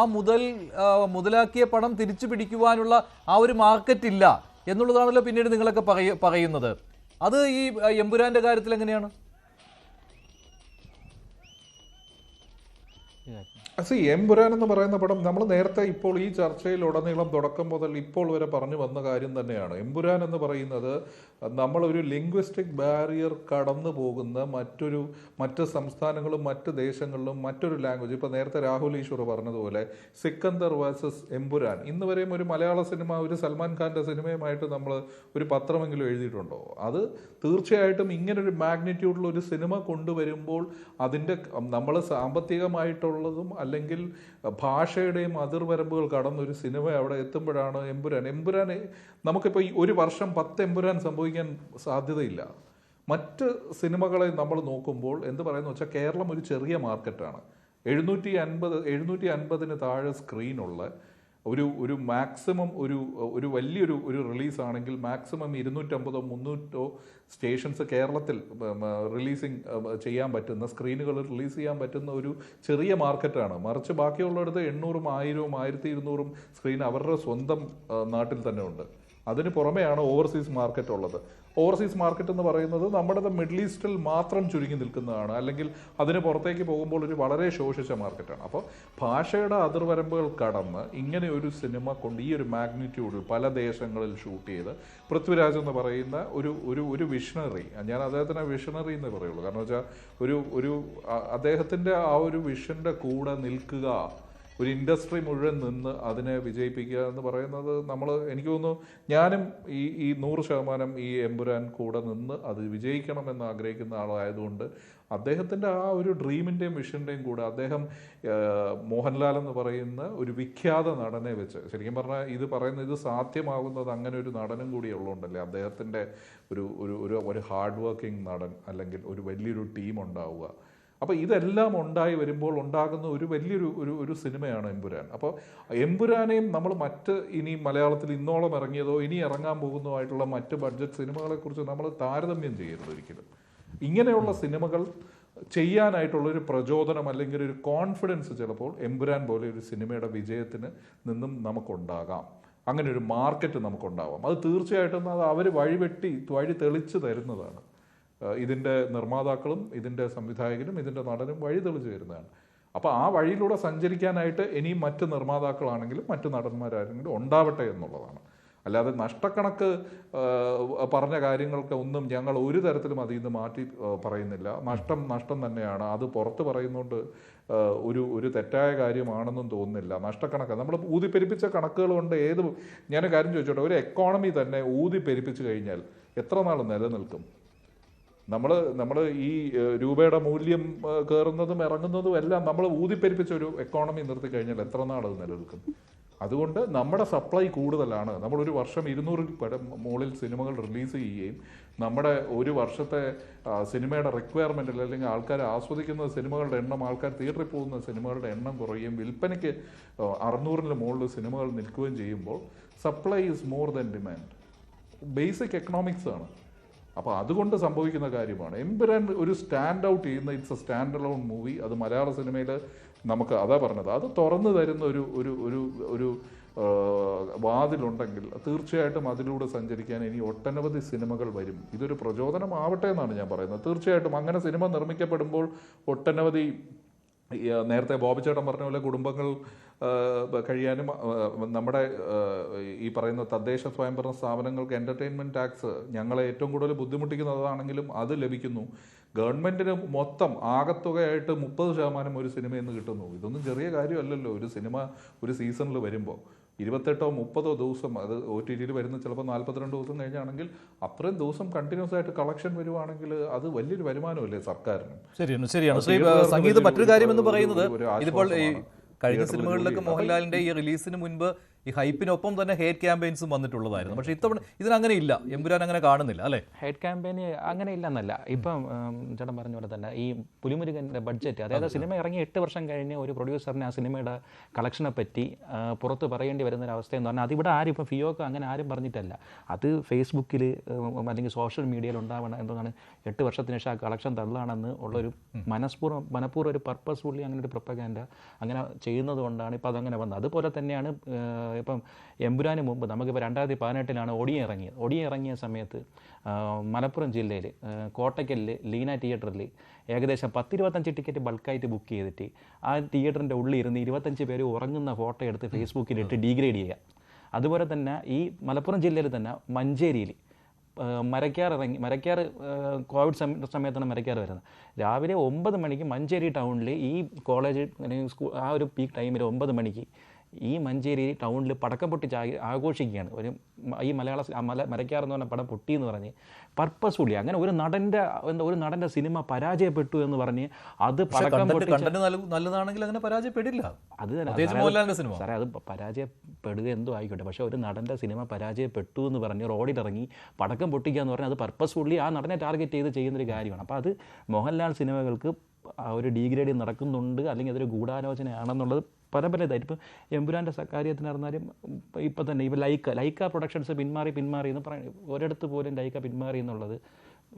മുതലാക്കിയ പണം തിരിച്ചു പിടിക്കുവാനുള്ള ആ ഒരു മാർക്കറ്റ് ഇല്ല എന്നുള്ളതാണല്ലോ പിന്നീട് നിങ്ങളൊക്കെ പറയുന്നത്. അത് ഈ എമ്പുരാന്റെ കാര്യത്തിൽ എങ്ങനെയാണ്? എമ്പുരാൻ എന്ന് പറയുന്ന പടം നമ്മൾ നേരത്തെ ഇപ്പോൾ ഈ ചർച്ചയിൽ ഉടനീളം തുടക്കം മുതൽ ഇപ്പോൾ വരെ പറഞ്ഞു വന്ന കാര്യം തന്നെയാണ്. എമ്പുരാൻ എന്ന് പറയുന്നത് നമ്മളൊരു ലിംഗ്വിസ്റ്റിക് ബാരിയർ കടന്നു പോകുന്ന മറ്റ് സംസ്ഥാനങ്ങളും മറ്റ് ദേശങ്ങളിലും മറ്റൊരു ലാംഗ്വേജ്, ഇപ്പോൾ നേരത്തെ രാഹുൽ ഈശ്വർ പറഞ്ഞതുപോലെ സിക്കന്ദർ വേഴ്സസ് എമ്പുരാൻ, ഇന്ന് വരെയും ഒരു മലയാള സിനിമ ഒരു സൽമാൻ ഖാൻ്റെ സിനിമയുമായിട്ട് നമ്മൾ ഒരു പത്രമെങ്കിലും എഴുതിയിട്ടുണ്ടോ? അത് തീർച്ചയായിട്ടും ഇങ്ങനൊരു മാഗ്നിറ്റ്യൂഡിൽ ഒരു സിനിമ കൊണ്ടുവരുമ്പോൾ അതിൻ്റെ നമ്മൾ സാമ്പത്തികമായിട്ടുള്ളതും അല്ലെങ്കിൽ ഭാഷയുടെയും അതിർവരമ്പുകൾ കടന്നൊരു സിനിമ അവിടെ എത്തുമ്പോഴാണ് എമ്പുരാൻ നമുക്കിപ്പോൾ ഈ ഒരു വർഷം 10 എമ്പുരാൻ സംഭവിക്കാൻ സാധ്യതയില്ല. മറ്റ് സിനിമകളെ നമ്മൾ നോക്കുമ്പോൾ എന്ത് പറയുന്നു വെച്ചാൽ കേരളം ഒരു ചെറിയ മാർക്കറ്റാണ്. 750 താഴെ സ്ക്രീനുള്ള ഒരു മാക്സിമം ഒരു വലിയൊരു റിലീസാണെങ്കിൽ മാക്സിമം 250-300 സ്റ്റേഷൻസ് കേരളത്തിൽ റിലീസിങ് ചെയ്യാൻ പറ്റുന്ന, സ്ക്രീനുകൾ റിലീസ് ചെയ്യാൻ പറ്റുന്ന ഒരു ചെറിയ മാർക്കറ്റാണ്. മറിച്ച് ബാക്കിയുള്ളിടത്ത് 800-1000 1200 സ്ക്രീൻ അവരുടെ സ്വന്തം നാട്ടിൽ തന്നെ ഉണ്ട്. അതിന് പുറമെയാണ് ഓവർസീസ് മാർക്കറ്റ് ഉള്ളത്. ഓവർസീസ് മാർക്കറ്റ് എന്ന് പറയുന്നത് നമ്മുടെ മിഡിൽ ഈസ്റ്റിൽ മാത്രം ചുരുങ്ങി നിൽക്കുന്നതാണ്, അല്ലെങ്കിൽ അതിന് പുറത്തേക്ക് പോകുമ്പോൾ ഒരു വളരെ ശോഷിച്ച മാർക്കറ്റാണ്. അപ്പോൾ ഭാഷയുടെ അതിർവരമ്പുകൾ കടന്ന് ഇങ്ങനെ ഒരു സിനിമ കൊണ്ട് ഈ ഒരു മാഗ്നിറ്റ്യൂഡിൽ പല ദേശങ്ങളിൽ ഷൂട്ട് ചെയ്ത് പൃഥ്വിരാജ് എന്ന് പറയുന്ന ഒരു വിഷണറി, ഞാൻ അദ്ദേഹത്തിന് വിഷണറി എന്ന് പറയുള്ളൂ, കാരണം വെച്ചാൽ ഒരു അദ്ദേഹത്തിൻ്റെ ആ ഒരു വിഷൻ്റെ കൂടെ നിൽക്കുക, ഒരു ഇൻഡസ്ട്രി മുഴുവൻ നിന്ന് അതിനെ വിജയിപ്പിക്കുക എന്ന് പറയുന്നത് എനിക്ക് തോന്നുന്നു ഞാനും ഈ 100% ഈ എമ്പുരാൻ കൂടെ നിന്ന് അത് വിജയിക്കണമെന്ന് ആഗ്രഹിക്കുന്ന ആളായതുകൊണ്ട് അദ്ദേഹത്തിൻ്റെ ആ ഒരു ഡ്രീമിൻ്റെയും വിഷൻ്റെയും കൂടെ അദ്ദേഹം മോഹൻലാൽ എന്ന് പറയുന്ന ഒരു വിഖ്യാത നടനെ വെച്ച്, ശരിക്കും പറഞ്ഞാൽ ഇത് സാധ്യമാകുന്നത് അങ്ങനെ ഒരു നടനും കൂടി ഉള്ളതുകൊണ്ടല്ലേ, അദ്ദേഹത്തിൻ്റെ ഒരു ഹാർഡ് വർക്കിംഗ് നടൻ അല്ലെങ്കിൽ ഒരു വലിയൊരു ടീം ഉണ്ടാവുക, അപ്പോൾ ഇതെല്ലാം ഉണ്ടായി വരുമ്പോൾ ഉണ്ടാകുന്ന ഒരു വലിയൊരു ഒരു സിനിമയാണ് എമ്പുരാൻ. അപ്പോൾ എമ്പുരാനെയും നമ്മൾ മറ്റ് ഇനി മലയാളത്തിൽ ഇന്നോളം ഇറങ്ങിയതോ ഇനി ഇറങ്ങാൻ പോകുന്നതായിട്ടുള്ള മറ്റ് ബഡ്ജറ്റ് സിനിമകളെക്കുറിച്ച് നമ്മൾ താരതമ്യം ചെയ്യരുത് ഒരിക്കലും. ഇങ്ങനെയുള്ള സിനിമകൾ ചെയ്യാനായിട്ടുള്ളൊരു പ്രചോദനം അല്ലെങ്കിൽ ഒരു കോൺഫിഡൻസ് ചിലപ്പോൾ എമ്പുരാൻ പോലെ ഒരു സിനിമയുടെ വിജയത്തിന് നിന്നും നമുക്കുണ്ടാകാം. അങ്ങനെ ഒരു മാർക്കറ്റ് നമുക്കുണ്ടാവാം. അത് തീർച്ചയായിട്ടും അത് അവർ വഴി തെളിച്ച് തരുന്നതാണ്. ഇതിൻ്റെ നിർമ്മാതാക്കളും ഇതിൻ്റെ സംവിധായകനും ഇതിൻ്റെ നടനും വഴി തെളിച്ച് തരുന്നതാണ്. അപ്പോൾ ആ വഴിയിലൂടെ സഞ്ചരിക്കാനായിട്ട് ഇനിയും മറ്റ് നിർമ്മാതാക്കളാണെങ്കിലും മറ്റ് നടന്മാരാണെങ്കിലും ഉണ്ടാവട്ടെ എന്നുള്ളതാണ്. അല്ലാതെ നഷ്ടക്കണക്ക് പറഞ്ഞ കാര്യങ്ങൾക്ക് ഒന്നും ഞങ്ങൾ ഒരു തരത്തിലും അതിൽ നിന്ന് മാറ്റി പറയുന്നില്ല. നഷ്ടം തന്നെയാണ്. അത് പുറത്ത് പറയുന്നതുകൊണ്ട് ഒരു തെറ്റായ കാര്യമാണെന്നും തോന്നുന്നില്ല. നഷ്ടക്കണക്ക് നമ്മൾ ഊതിപ്പെരിപ്പിച്ച കണക്കുകൾ കൊണ്ട് ഞാൻ കാര്യം ചോദിച്ചോട്ടെ, ഒരു എക്കോണമി തന്നെ ഊതിപ്പെരിപ്പിച്ച് കഴിഞ്ഞാൽ എത്ര നാൾ നിലനിൽക്കും? നമ്മൾ ഈ രൂപയുടെ മൂല്യം കയറുന്നതും ഇറങ്ങുന്നതും എല്ലാം നമ്മൾ ഊതിപ്പെരിപ്പിച്ച ഒരു എക്കോണമി നിർത്തി കഴിഞ്ഞാൽ എത്ര നാൾ അത് നിലനിൽക്കും? അതുകൊണ്ട് നമ്മുടെ സപ്ലൈ കൂടുതലാണ്. നമ്മളൊരു വർഷം 200 മുകളിൽ സിനിമകൾ റിലീസ് ചെയ്യുകയും നമ്മുടെ ഒരു വർഷത്തെ സിനിമയുടെ റിക്വയർമെൻറ്റിൽ അല്ലെങ്കിൽ ആൾക്കാർ ആസ്വദിക്കുന്ന സിനിമകളുടെ എണ്ണം, ആൾക്കാർ തിയേറ്ററിൽ പോകുന്ന സിനിമകളുടെ എണ്ണം കുറയുകയും വിൽപ്പനയ്ക്ക് 600-ന് മുകളിൽ സിനിമകൾ നിൽക്കുകയും ചെയ്യുമ്പോൾ supply is more than demand. Basic economics ആണ്. അപ്പോൾ അതുകൊണ്ട് സംഭവിക്കുന്ന കാര്യമാണ്. എമ്പുരാൻ ഒരു സ്റ്റാൻഡ് ഔട്ട് ചെയ്യുന്ന it's A stand alone movie. അത് മലയാള സിനിമയിൽ നമുക്ക് അതാ പറഞ്ഞത്, അത് തുറന്നു തരുന്ന ഒരു വാതിലുണ്ടെങ്കിൽ തീർച്ചയായിട്ടും അതിലൂടെ സഞ്ചരിക്കാൻ ഇനി ഒട്ടനവധി സിനിമകൾ വരും. ഇതൊരു പ്രചോദനമാവട്ടെ എന്നാണ് ഞാൻ പറയുന്നത്. തീർച്ചയായിട്ടും അങ്ങനെ സിനിമ നിർമ്മിക്കപ്പെടുമ്പോൾ ഒട്ടനവധി, നേരത്തെ ബോബി ചേട്ടൻ പറഞ്ഞ പോലെ കുടുംബങ്ങൾ കഴിയാനും നമ്മുടെ ഈ പറയുന്ന തദ്ദേശ സ്വയംഭരണ സ്ഥാപനങ്ങൾക്ക് എൻ്റർടൈൻമെൻറ്റ് ടാക്സ് ഞങ്ങളെ ഏറ്റവും കൂടുതൽ ബുദ്ധിമുട്ടിക്കുന്നതാണെങ്കിലും അത് ലഭിക്കുന്നു. ഗവൺമെൻറ്റിന് മൊത്തം ആകത്തുകയായിട്ട് 30% ഒരു സിനിമയിൽ നിന്ന് കിട്ടുന്നു. ഇതൊന്നും ചെറിയ കാര്യമല്ലല്ലോ. ഒരു സിനിമ ഒരു സീസണിൽ വരുമ്പോൾ 28-30 ദിവസം, അത് OTT വരുന്ന ചിലപ്പോൾ 42 ദിവസം കഴിഞ്ഞാണെങ്കിൽ അത്രയും ദിവസം കണ്ടിന്യൂസ് ആയിട്ട് കളക്ഷൻ വരുവാണെങ്കിൽ അത് വലിയൊരു വരുമാനമല്ലേ സർക്കാരിന്? ശരിയാണ്. സംഗീത മറ്റൊരു കാര്യം എന്ന് പറയുന്നത്, ഇതിപ്പോൾ ഈ കഴിഞ്ഞ സിനിമകളിലൊക്കെ മോഹൻലാലിന്റെ ഈ റിലീസിന് മുൻപ് ഈ ഹൈപ്പിനൊപ്പം തന്നെ ഹേറ്റ് ക്യാമ്പയിൻസും വന്നിട്ടുള്ളതായിരുന്നു. പക്ഷേ ഇത്തവണ ഇതിനങ്ങനെ ഇല്ല. എമ്പുരാൻ അങ്ങനെ കാണുന്നില്ല അല്ലേ? ഹേറ്റ് ക്യാമ്പയിന് അങ്ങനെ ഇല്ലെന്നല്ല. ഇപ്പം ചേട്ടൻ പറഞ്ഞ പോലെ തന്നെ ഈ പുലിമുരുകൻ്റെ ബഡ്ജറ്റ്, അതായത് സിനിമ ഇറങ്ങി 8 വർഷം കഴിഞ്ഞ് ഒരു പ്രൊഡ്യൂസറിന് ആ സിനിമയുടെ കളക്ഷനെ പറ്റി പുറത്ത് പറയേണ്ടി വരുന്നൊരവസ്ഥയെന്ന് പറഞ്ഞാൽ അതിവിടെ ആരും ഇപ്പം ഫിയോക്ക് അങ്ങനെ ആരും പറഞ്ഞിട്ടല്ല. അത് ഫേസ്ബുക്കിൽ അല്ലെങ്കിൽ സോഷ്യൽ മീഡിയയിൽ ഉണ്ടാവണം എന്താണ് 8 വർഷത്തിന് ശേഷം ആ കളക്ഷൻ തള്ളാണെന്ന് ഉള്ളൊരു മനഃപൂർവ്വം ഒരു പർപ്പസ്ഫുള്ളി അങ്ങനെ ഒരു പ്രൊപ്പഗാൻഡ അങ്ങനെ ചെയ്യുന്നത് കൊണ്ടാണ് ഇപ്പം അതങ്ങനെ വന്നത്. അതുപോലെ തന്നെയാണ് ഇപ്പം എമ്പുരാന് മുമ്പ് നമുക്കിപ്പോൾ 2018 ഒടിയ ഇറങ്ങിയ സമയത്ത് മലപ്പുറം ജില്ലയിൽ കോട്ടയ്ക്കലിൽ ലീന തിയേറ്ററിൽ ഏകദേശം 10-25 ടിക്കറ്റ് ബൾക്കായിട്ട് ബുക്ക് ചെയ്തിട്ട് ആ തിയേറ്ററിൻ്റെ ഉള്ളിൽ ഇരുന്ന് 25 പേര് ഉറങ്ങുന്ന ഫോട്ടോ എടുത്ത് ഫേസ്ബുക്കിലിട്ട് ഡീഗ്രേഡ് ചെയ്യുക. അതുപോലെ തന്നെ ഈ മലപ്പുറം ജില്ലയിൽ തന്നെ മഞ്ചേരിയിൽ മരക്കാർ കോവിഡ് സമയത്താണ് മരക്കാർ വരുന്നത്. രാവിലെ 9 മണിക്ക് മഞ്ചേരി ടൗണിൽ ഈ കോളേജ് അല്ലെങ്കിൽ സ്കൂൾ ആ ഒരു പീക്ക് ടൈമിൽ 9 മണിക്ക് ഈ മഞ്ചേരി ടൗണിൽ പടക്കം പൊട്ടിച്ച് ആഘോഷിക്കുകയാണ്. ഈ മരക്കാർ എന്ന് പറഞ്ഞ പടം പൊട്ടി എന്ന് പറഞ്ഞ് പർപ്പസ്ഫുള്ളി അങ്ങനെ ഒരു നടൻ്റെ സിനിമ പരാജയപ്പെട്ടു എന്ന് പറഞ്ഞ് അത് നല്ലതാണെങ്കിൽ അങ്ങനെ പരാജയപ്പെടില്ല. അത് സാറേ, അത് പരാജയപ്പെടുക എന്തോ ആയിക്കോട്ടെ, പക്ഷേ ഒരു നടൻ്റെ സിനിമ പരാജയപ്പെട്ടു എന്ന് പറഞ്ഞ് റോഡിലിറങ്ങി പടക്കം പൊട്ടിക്കുക എന്ന് പറഞ്ഞാൽ അത് പർപ്പസ്ഫുള്ളി ആ നടനെ ടാർഗറ്റ് ചെയ്ത് ചെയ്യുന്നൊരു കാര്യമാണ്. അപ്പോൾ അത് മോഹൻലാൽ സിനിമകൾക്ക് ഒരു ഡീഗ്രേഡ് നടക്കുന്നുണ്ട് അല്ലെങ്കിൽ അതൊരു ഗൂഢാലോചനയാണെന്നുള്ളത് പല ഇതായിട്ട്. ഇപ്പം എമ്പുരാൻ്റെ കാര്യത്തിന് പറഞ്ഞാലും ഇപ്പം തന്നെ ഇപ്പോൾ ലൈക്ക പ്രൊഡക്ഷൻസ് പിന്മാറി എന്ന് പറയുന്നത് ഒരിടത്ത് പോലും ലൈക്ക പിന്മാറി എന്നുള്ളത്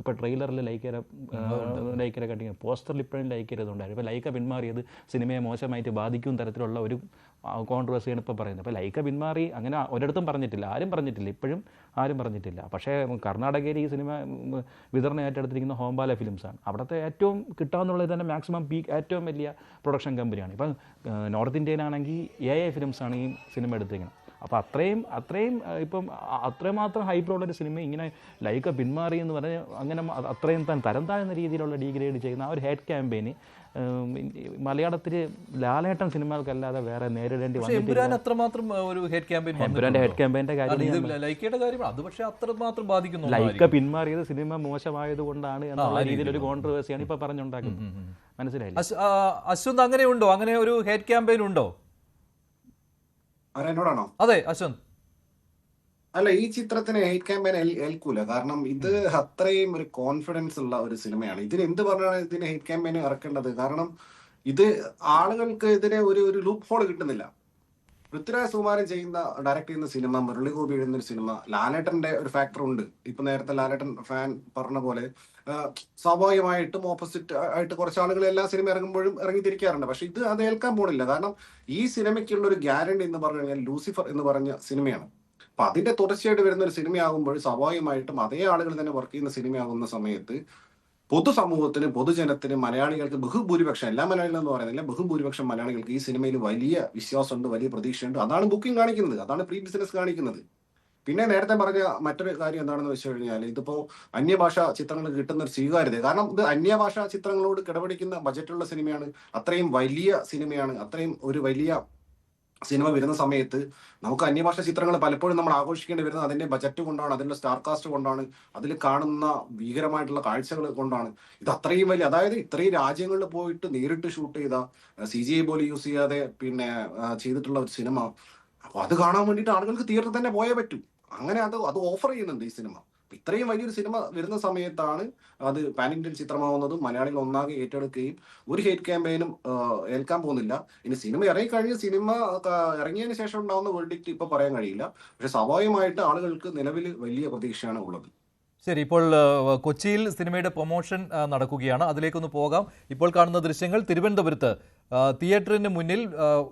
ഇപ്പോൾ ട്രെയിലറിൽ ലൈക്കര കട്ടിങ് പോസ്റ്ററിൽ ഇപ്പോഴും ലൈക്കരുതുണ്ടായിരുന്നു. ഇപ്പോൾ ലൈക്ക പിന്മാറിയത് സിനിമയെ മോശമായിട്ട് ബാധിക്കും തരത്തിലുള്ള ഒരു കോൺട്രവേഴ്സിയാണ് ഇപ്പോൾ പറയുന്നത്. അപ്പോൾ ലൈക്ക പിന്മാറി അങ്ങനെ ഒരിടത്തും പറഞ്ഞിട്ടില്ല, ഇപ്പോഴും ആരും പറഞ്ഞിട്ടില്ല. പക്ഷേ കർണാടകയിൽ ഈ സിനിമ വിതരണം ഏറ്റെടുത്തിരിക്കുന്ന ഹോംബാല ഫിലിംസാണ്. അവിടുത്തെ ഏറ്റവും കിട്ടാവുന്നുള്ളത് തന്നെ മാക്സിമം ഏറ്റവും വലിയ പ്രൊഡക്ഷൻ കമ്പനിയാണ്. ഇപ്പം നോർത്ത് ഇന്ത്യയിലാണെങ്കിൽ AI ഫിലിംസാണ് ഈ സിനിമ എടുത്തിരിക്കുന്നത്. അപ്പോൾ അത്രയും ഇപ്പം അത്രമാത്രം ഹൈപ്പുള്ളൊരു സിനിമ ഇങ്ങനെ ലൈക്ക പിന്മാറി എന്ന് പറഞ്ഞ് അങ്ങനെ അത്രയും തരം താഴ്ന്ന രീതിയിലുള്ള ഡീഗ്രേഡ് ചെയ്യുന്ന ആ ഒരു ഹേറ്റ് ക്യാമ്പയിന് മലയാളത്തിൽ ലാലേട്ടൻ സിനിമകൾക്കല്ലാതെ വേറെ നേരിടേണ്ടി വന്നിട്ടില്ല. ലൈക്ക പിന്മാറിയത് സിനിമ മോശമായത് കൊണ്ടാണ് എന്നുള്ള രീതിയിലൊരു കോൺട്രവേഴ്സിയാണ് ഇപ്പൊ പറഞ്ഞുണ്ടാക്കുന്നത്. മനസ്സിലായില്ല അശ്വന്ത്? അങ്ങനെയുണ്ടോ? അങ്ങനെ ഒരു ഹേറ്റ് ക്യാമ്പയിൻ ഉണ്ടോ? എന്നോടാണോ? അതെ അശ്വന്ത്. അല്ല, ഈ ചിത്രത്തിന് ഹെയ്റ്റ് ക്യാമ്പയിൻ ഏൽക്കൂല. കാരണം ഇത് അത്രയും ഒരു കോൺഫിഡൻസ് ഉള്ള ഒരു സിനിമയാണ്. ഇതിന് എന്ത് പറഞ്ഞാണ് ഇതിന് ഹെയ്റ്റ് ക്യാമ്പയിൻ ഇറക്കേണ്ടത്? കാരണം ഇത് ആളുകൾക്ക് ഇതിനെ ഒരു ലൂപ്പ് ഹോൾ കിട്ടുന്നില്ല. പൃഥ്വിരാജ് സുകുമാരൻ ഡയറക്ട് ചെയ്യുന്ന സിനിമ, മുരളി ഗോപി എഴുതുന്ന ഒരു സിനിമ, ലാലേട്ടന്റെ ഒരു ഫാക്ടർ ഉണ്ട്. ഇപ്പൊ നേരത്തെ ലാലേട്ടൻ ഫാൻ പറഞ്ഞ പോലെ സ്വാഭാവികമായിട്ടും ഓപ്പോസിറ്റ് ആയിട്ട് കുറച്ച് ആളുകൾ എല്ലാ സിനിമ ഇറങ്ങുമ്പോഴും ഇറങ്ങിത്തിരിക്കാറുണ്ട്. പക്ഷെ ഇത് അത് ഏൽക്കാൻ പോണില്ല. കാരണം ഈ സിനിമയ്ക്കുള്ള ഒരു ഗ്യാരണ്ടി എന്ന് പറഞ്ഞു കഴിഞ്ഞാൽ ലൂസിഫർ എന്ന് പറഞ്ഞ സിനിമയാണ്. അപ്പൊ അതിന്റെ തുടർച്ചയായിട്ട് വരുന്ന ഒരു സിനിമയാകുമ്പോൾ സ്വാഭാവികമായിട്ടും അതേ ആളുകൾ തന്നെ വർക്ക് ചെയ്യുന്ന സിനിമയാകുന്ന സമയത്ത് പൊതുസമൂഹത്തിന്, പൊതുജനത്തിന്, മലയാളികൾക്ക് ബഹുഭൂരിപക്ഷം, എല്ലാ മലയാളികളും എന്ന് പറയുന്നില്ല, ബഹുഭൂരിപക്ഷം മലയാളികൾക്ക് ഈ സിനിമയിൽ വലിയ വിശ്വാസമുണ്ട്, വലിയ പ്രതീക്ഷയുണ്ട്. അതാണ് ബുക്കിംഗ് കാണിക്കുന്നത്, അതാണ് പ്രീ ബിസിനസ് കാണിക്കുന്നത്. പിന്നെ നേരത്തെ പറഞ്ഞ മറ്റൊരു കാര്യം എന്താണെന്ന് വെച്ച് കഴിഞ്ഞാൽ, ഇതിപ്പോ അന്യഭാഷാ ചിത്രങ്ങൾ കിട്ടുന്ന ഒരു സ്വീകാര്യത. കാരണം ഇത് അന്യഭാഷാ ചിത്രങ്ങളോട് കിടപിടിക്കുന്ന ബജറ്റുള്ള സിനിമയാണ്, അത്രയും വലിയ സിനിമയാണ്. അത്രയും ഒരു വലിയ സിനിമ വരുന്ന സമയത്ത് നമുക്ക് അന്യഭാഷ ചിത്രങ്ങൾ പലപ്പോഴും നമ്മൾ ആഘോഷിക്കേണ്ടി വരുന്നത് അതിന്റെ ബജറ്റ് കൊണ്ടാണ്, അതിന്റെ സ്റ്റാർ കാസ്റ്റ് കൊണ്ടാണ്, അതിൽ കാണുന്ന ഭീകരമായിട്ടുള്ള കാഴ്ചകൾ കൊണ്ടാണ്. ഇത് അത്രയും വലിയ, അതായത് ഇത്രയും രാജ്യങ്ങളിൽ പോയിട്ട് നേരിട്ട് ഷൂട്ട് ചെയ്ത, CGI പോലും യൂസ് ചെയ്യാതെ പിന്നെ ചെയ്തിട്ടുള്ള ഒരു സിനിമ. അപ്പൊ അത് കാണാൻ വേണ്ടിയിട്ട് ആളുകൾക്ക് തിയേറ്ററിൽ തന്നെ പോയേ പറ്റൂ. അങ്ങനെ അത് ഓഫർ ചെയ്യുന്നുണ്ട് ഈ സിനിമ. ഇത്രയും വലിയൊരു സിനിമ വരുന്ന സമയത്താണ് അത് പാൻ ഇന്ത്യൻ ചിത്രമാവുന്നതും മലയാളികൾ ഒന്നാകെ ഏറ്റെടുക്കുകയും ഒരു ഹെയ്റ്റ് ക്യാമ്പയിനും ഏൽക്കാൻ പോകുന്നില്ല. ഇനി സിനിമ ഇറങ്ങിയതിന് ശേഷം ഉണ്ടാവുന്ന വേർഡിക്റ്റ് ഇപ്പൊ പറയാൻ കഴിയില്ല. പക്ഷെ സ്വാഭാവികമായിട്ട് ആളുകൾക്ക് നിലവിൽ വലിയ പ്രതീക്ഷയാണ് ഉള്ളത്. ശരി, ഇപ്പോൾ കൊച്ചിയിൽ സിനിമയുടെ പ്രൊമോഷൻ നടക്കുകയാണ്, അതിലേക്കൊന്ന് പോകാം. ഇപ്പോൾ കാണുന്ന ദൃശ്യങ്ങൾ തിരുവനന്തപുരത്ത് തിയേറ്ററിന് മുന്നിൽ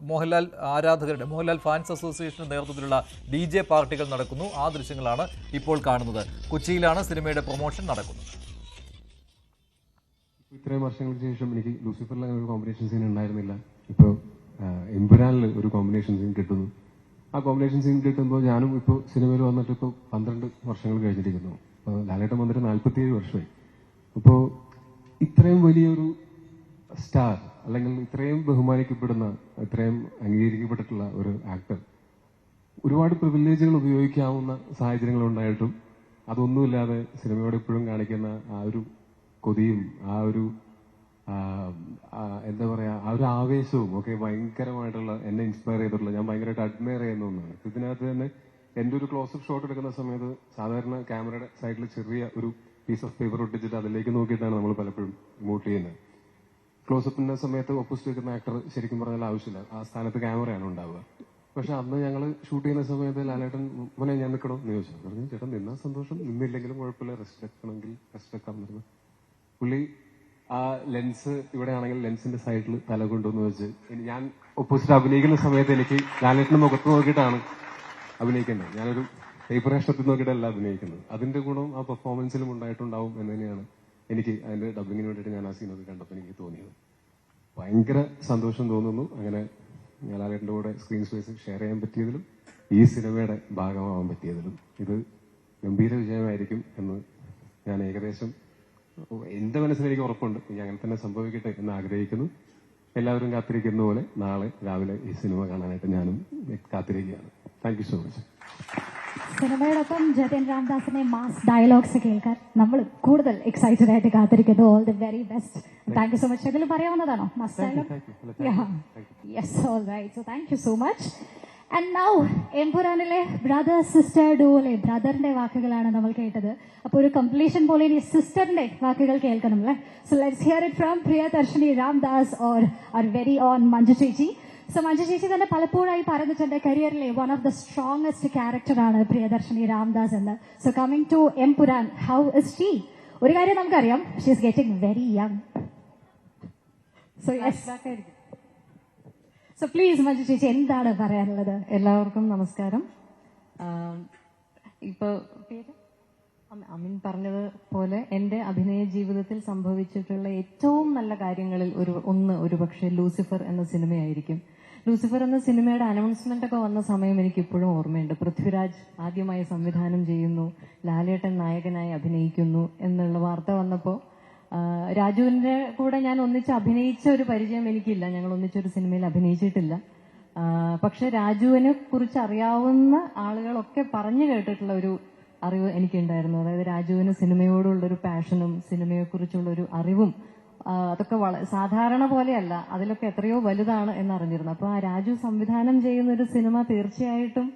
മോഹൻലാൽ ആരാധകരുടെ, മോഹൻലാൽ ഫാൻസ് അസോസിയേഷന്റെ നേതൃത്വത്തിലുള്ള DJ പാർട്ടികൾ നടക്കുന്നു. ആ ദൃശ്യങ്ങളാണ് ഇപ്പോൾ കാണുന്നത്. കൊച്ചിയിലാണ് സിനിമയുടെ പ്രൊമോഷൻ നടക്കുന്നത്. ഇത്രയും വർഷങ്ങൾക്ക് ശേഷം എനിക്ക് ലൂസിഫറിൽ അങ്ങനെ ഒരു കോമ്പിനേഷൻ സീൻ ഉണ്ടായിരുന്നില്ല. ഇപ്പോൾ എമ്പുരാനിൽ ഒരു കോമ്പിനേഷൻ സീൻ കിട്ടുന്നു. ആ കോമ്പിനേഷൻ സീൻ കിട്ടുമ്പോൾ ഞാനും ഇപ്പോൾ സിനിമയിൽ വന്നിട്ട് ഇപ്പോൾ 12 വർഷങ്ങൾ കഴിഞ്ഞിരിക്കുന്നു. ലാലേട്ടൻ വന്നിട്ട് 47 വർഷമായി. അപ്പോൾ ഇത്രയും വലിയൊരു സ്റ്റാർ, അല്ലെങ്കിൽ ഇത്രയും ബഹുമാനിക്കപ്പെടുന്ന, ഇത്രയും അംഗീകരിക്കപ്പെട്ടിട്ടുള്ള ഒരു ആക്ടർ ഒരുപാട് പ്രിവിലേജുകൾ ഉപയോഗിക്കാവുന്ന സാഹചര്യങ്ങൾ ഉണ്ടായിട്ടും അതൊന്നുമില്ലാതെ സിനിമയോട് ഇപ്പോഴും കാണിക്കുന്ന ആ ഒരു കൊതിയും ആ ഒരു എന്താ പറയാ, ആ ഒരു ആവേശവും ഒക്കെ ഭയങ്കരമായിട്ടുള്ള, എന്നെ ഇൻസ്പയർ ചെയ്തിട്ടുള്ള, ഞാൻ ഭയങ്കരമായിട്ട് അഡ്മയർ ചെയ്യുന്ന ഒന്നാണ്. ഇതിനകത്ത് തന്നെ എൻ്റെ ഒരു ക്ലോസപ്പ് ഷോട്ട് എടുക്കുന്ന സമയത്ത് സാധാരണ ക്യാമറയുടെ സൈഡിൽ ചെറിയ ഒരു പീസ് ഓഫ് പേപ്പർ ഒട്ടിച്ചിട്ട് അതിലേക്ക് നോക്കിയിട്ടാണ് നമ്മൾ പലപ്പോഴും ഇമോട്ട് ചെയ്യുന്നത്. ക്ലോസപ്പിന്റെ സമയത്ത് ഓപ്പോസിറ്റ് നിൽക്കുന്ന ആക്ടർ ശരിക്കും പറഞ്ഞാൽ ആവശ്യമില്ല, ആ സ്ഥാനത്ത് ക്യാമറയാണ് ഉണ്ടാവുക. പക്ഷെ അന്ന് ഞങ്ങൾ ഷൂട്ട് ചെയ്യുന്ന സമയത്ത് ലാലേട്ടൻ മോനെ ഞാൻ നിൽക്കണോ എന്ന് ചോദിച്ചു. പറഞ്ഞു ചേട്ടാ നിന്നാ സന്തോഷം, നിന്നില്ലെങ്കിലും കുഴപ്പമില്ല, റെസ്റ്റ് എടുക്കണമെങ്കിൽ റെസ്റ്റ് എടുക്കാൻ പറഞ്ഞു. പുള്ളി ആ ലെൻസ് ഇവിടെ ആണെങ്കിൽ ലെൻസിന്റെ സൈഡിൽ തല കൊണ്ടുവന്ന് വെച്ച്, ഞാൻ ഓപ്പോസിറ്റ് അഭിനയിക്കുന്ന സമയത്ത് എനിക്ക് ലാലേട്ടന്റെ മുഖത്ത് നോക്കിയിട്ടാണ് അഭിനയിക്കേണ്ടത്. ഞാനൊരു പേപ്പർ കഷ്ണത്തിൽ നോക്കിയിട്ടല്ല അഭിനയിക്കുന്നത്. അതിന്റെ ഗുണം ആ പെർഫോമൻസിലും ഉണ്ടായിട്ടുണ്ടാവും എന്ന് തന്നെയാണ് എനിക്ക് അതിന്റെ ഡബിങ്ങിന് വേണ്ടിയിട്ട് ഞാൻ ആ സീനൊക്കെ കണ്ടപ്പോൾ എനിക്ക് തോന്നിയത്. ഭയങ്കര സന്തോഷം തോന്നുന്നു അങ്ങനെ ലാലേട്ടൻ്റെ കൂടെ സ്ക്രീൻ സ്പേസ് ഷെയർ ചെയ്യാൻ പറ്റിയതിലും ഈ സിനിമയുടെ ഭാഗമാവാൻ പറ്റിയതിലും. ഇത് ഗംഭീര വിജയമായിരിക്കും എന്ന് ഞാൻ ഏകദേശം എന്റെ മനസ്സിൽ എനിക്ക് ഉറപ്പുണ്ട്. ഇനി അങ്ങനെ തന്നെ സംഭവിക്കട്ടെ എന്ന് ആഗ്രഹിക്കുന്നു. എല്ലാവരും കാത്തിരിക്കുന്ന പോലെ നാളെ രാവിലെ ഈ സിനിമ കാണാനായിട്ട് ഞാനും കാത്തിരിക്കുകയാണ്. Thank you so much. സിനിമയോടൊപ്പം ജതിൻ രാംദാസിന്റെ മാസ് ഡയലോഗ്സ് കേൾക്കാൻ നമ്മൾ കൂടുതൽ എക്സൈറ്റഡ് ആയിട്ട് കാത്തിരിക്കുന്നു. All the very best. Thank you so much. എന്തെങ്കിലും പറയാവുന്നതാണോ mass dialogue? Yes, all right. So thank you so much. And now എംപുരാനിലെ ബ്രദർ സിസ്റ്റർ ഡുവോലെ ബ്രദറിന്റെ വാക്കുകളാണ് നമ്മൾ കേട്ടത്. അപ്പോൾ ഒരു കംപ്ലീഷൻ പോലെ ഇനി സിസ്റ്ററിന്റെ വാക്കുകൾ കേൾക്കണം അല്ലേ? So let's hear it from Priyadarshini Ramdas or our very own Manju ചേച്ചി. സോ മഞ്ജു ചേച്ചി തന്നെ പലപ്പോഴായി പറഞ്ഞിട്ടുണ്ട് കരിയറിലെ വൺ ഓഫ് ദ സ്ട്രോങ്ങസ്റ്റ് ക്യാരക്ടറാണ് പ്രിയദർശിനി രാംദാസ് എന്ന്. So coming to Empuraan, how is she? ഒരു കാര്യം നമുക്കറിയാം, she is getting very young. So yes, so please Manju ചേച്ചി എന്താണ് പറയാനുള്ളത്? എല്ലാവർക്കും നമസ്കാരം. ഇപ്പോൾ അമിൻ പറഞ്ഞത് പോലെ എൻ്റെ അഭിനയ ജീവിതത്തിൽ സംഭവിച്ചിട്ടുള്ള ഏറ്റവും നല്ല കാര്യങ്ങളിൽ ഒരുപക്ഷെ ലൂസിഫർ എന്ന സിനിമയായിരിക്കും. ലൂസിഫർ എന്ന സിനിമയുടെ അനൗൺസ്മെന്റ് ഒക്കെ വന്ന സമയം എനിക്ക് ഇപ്പോഴും ഓർമ്മയുണ്ട്. പൃഥ്വിരാജ് ആദ്യമായി സംവിധാനം ചെയ്യുന്നു, ലാലേട്ടൻ നായകനായി അഭിനയിക്കുന്നു എന്നുള്ള വാർത്ത വന്നപ്പോൾ രാജുവിന്റെ കൂടെ ഞാൻ ഒന്നിച്ച് അഭിനയിച്ച ഒരു പരിചയം എനിക്കില്ല, ഞങ്ങൾ ഒന്നിച്ചൊരു സിനിമയിൽ അഭിനയിച്ചിട്ടില്ല. പക്ഷെ രാജുവിനെ കുറിച്ച് അറിയാവുന്ന ആളുകളൊക്കെ പറഞ്ഞു കേട്ടിട്ടുള്ള ഒരു അറിവ് എനിക്കുണ്ടായിരുന്നു. അതായത് രാജുവിന് സിനിമയോടുള്ളൊരു പാഷനും സിനിമയെക്കുറിച്ചുള്ളൊരു അറിവും അതൊക്കെ സാധാരണ പോലെയല്ല, അതിലൊക്കെ എത്രയോ വലുതാണ് എന്നറിഞ്ഞിരുന്നു. അപ്പോൾ ആ രാജു സംവിധാനം ചെയ്യുന്ന ഒരു സിനിമ തീർച്ചയായിട്ടും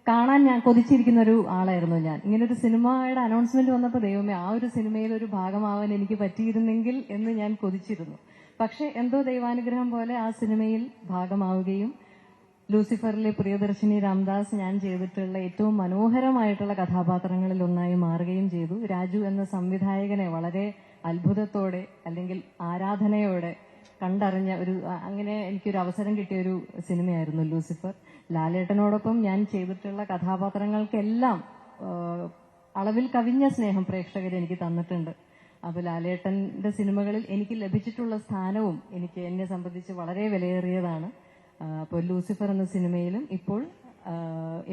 കാണാൻ ഞാൻ കൊതിച്ചിരിക്കുന്ന ഒരു ആളായിരുന്നു ഞാൻ. ഇങ്ങനെ ഒരു സിനിമയുടെ അനൗൺസ്മെന്റ് വന്നപ്പോൾ ദൈവമേ ആ ഒരു സിനിമയിൽ ഒരു ഭാഗമാവാൻ എനിക്ക് പറ്റിയിരുന്നെങ്കിൽ എന്ന് ഞാൻ കൊതിച്ചിരുന്നു. പക്ഷെ എന്തോ ദൈവാനുഗ്രഹം പോലെ ആ സിനിമയിൽ ഭാഗമാവുകയും ലൂസിഫറിലെ പ്രിയദർശിനി രാംദാസ് ഞാൻ ചെയ്തിട്ടുള്ള ഏറ്റവും മനോഹരമായിട്ടുള്ള കഥാപാത്രങ്ങളിൽ ഒന്നായി മാറുകയും ചെയ്തു. രാജു എന്ന സംവിധായകനെ വളരെ അത്ഭുതത്തോടെ അല്ലെങ്കിൽ ആരാധനയോടെ കണ്ടറിഞ്ഞ ഒരു അങ്ങനെ എനിക്കൊരു അവസരം കിട്ടിയ ഒരു സിനിമയായിരുന്നു ലൂസിഫർ. ലാലേട്ടനോടൊപ്പം ഞാൻ ചെയ്തിട്ടുള്ള കഥാപാത്രങ്ങൾക്കെല്ലാം അളവിൽ കവിഞ്ഞ സ്നേഹം പ്രേക്ഷകർ എനിക്ക് തന്നിട്ടുണ്ട്. അപ്പോൾ ലാലേട്ടന്റെ സിനിമകളിൽ എനിക്ക് ലഭിച്ചിട്ടുള്ള സ്ഥാനവും എന്നെ സംബന്ധിച്ച് വളരെ വിലയേറിയതാണ്. അപ്പോൾ ലൂസിഫർ എന്ന സിനിമയിലും ഇപ്പോൾ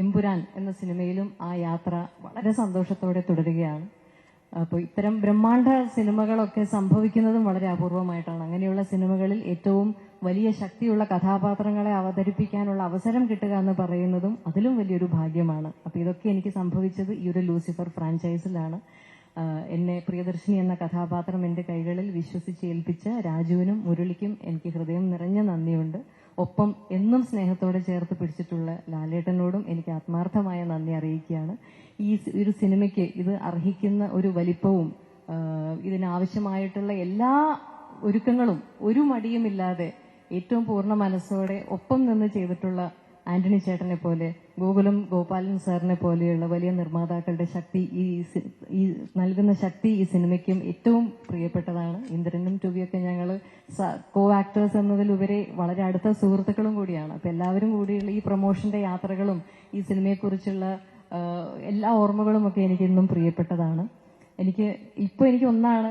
എമ്പുരാൻ എന്ന സിനിമയിലും ആ യാത്ര വളരെ സന്തോഷത്തോടെ തുടരുകയാണ്. അപ്പോൾ ഇത്തരം ബ്രഹ്മാണ്ഡ സിനിമകളൊക്കെ സംഭവിക്കുന്നതും വളരെ അപൂർവമായിട്ടാണ്. അങ്ങനെയുള്ള സിനിമകളിൽ ഏറ്റവും വലിയ ശക്തിയുള്ള കഥാപാത്രങ്ങളെ അവതരിപ്പിക്കാനുള്ള അവസരം കിട്ടുക എന്ന് പറയുന്നതും അതിലും വലിയൊരു ഭാഗ്യമാണ്. അപ്പോൾ ഇതൊക്കെ എനിക്ക് സംഭവിച്ചത് ഈ ഒരു ലൂസിഫർ ഫ്രാഞ്ചൈസിലാണ്. എന്നെ പ്രിയദർശിനി എന്ന കഥാപാത്രം എൻ്റെ കൈകളിൽ വിശ്വസിച്ച് ഏൽപ്പിച്ച രാജുവിനും മുരളിക്കും എനിക്ക് ഹൃദയം നിറഞ്ഞ നന്ദിയുണ്ട്. ഒപ്പം എന്നും സ്നേഹത്തോടെ ചേർത്ത് പിടിച്ചിട്ടുള്ള ലാലേട്ടനോടും എനിക്ക് ആത്മാർത്ഥമായ നന്ദി അറിയിക്കുകയാണ്. ഈ ഒരു സിനിമയ്ക്ക് ഇത് അർഹിക്കുന്ന ഒരു വലിപ്പവും ഇതിനാവശ്യമായിട്ടുള്ള എല്ലാ ഒരുക്കങ്ങളും ഒരു മടിയുമില്ലാതെ ഏറ്റവും പൂർണ്ണ മനസ്സോടെ ഒപ്പം നിന്ന് ചെയ്തിട്ടുള്ള ആന്റണി ചേട്ടനെ പോലെ, ഗോകുലം ഗോപാലൻ സാറിനെ പോലെയുള്ള വലിയ നിർമ്മാതാക്കളുടെ ശക്തി, ഈ നൽകുന്ന ശക്തി ഈ സിനിമയ്ക്കും ഏറ്റവും പ്രിയപ്പെട്ടതാണ്. ഇന്ദ്രനും ടുവിയൊക്കെ ഞങ്ങൾ കോ ആക്ടേഴ്സ് എന്നതിലുപരി വളരെ അടുത്ത സുഹൃത്തുക്കളും കൂടിയാണ്. അപ്പൊ എല്ലാവരും കൂടിയുള്ള ഈ പ്രൊമോഷന്റെ യാത്രകളും ഈ സിനിമയെക്കുറിച്ചുള്ള എല്ലാ ഓർമ്മകളും ഒക്കെ എനിക്ക് ഇന്നും പ്രിയപ്പെട്ടതാണ്. എനിക്ക് ഒന്നാണ്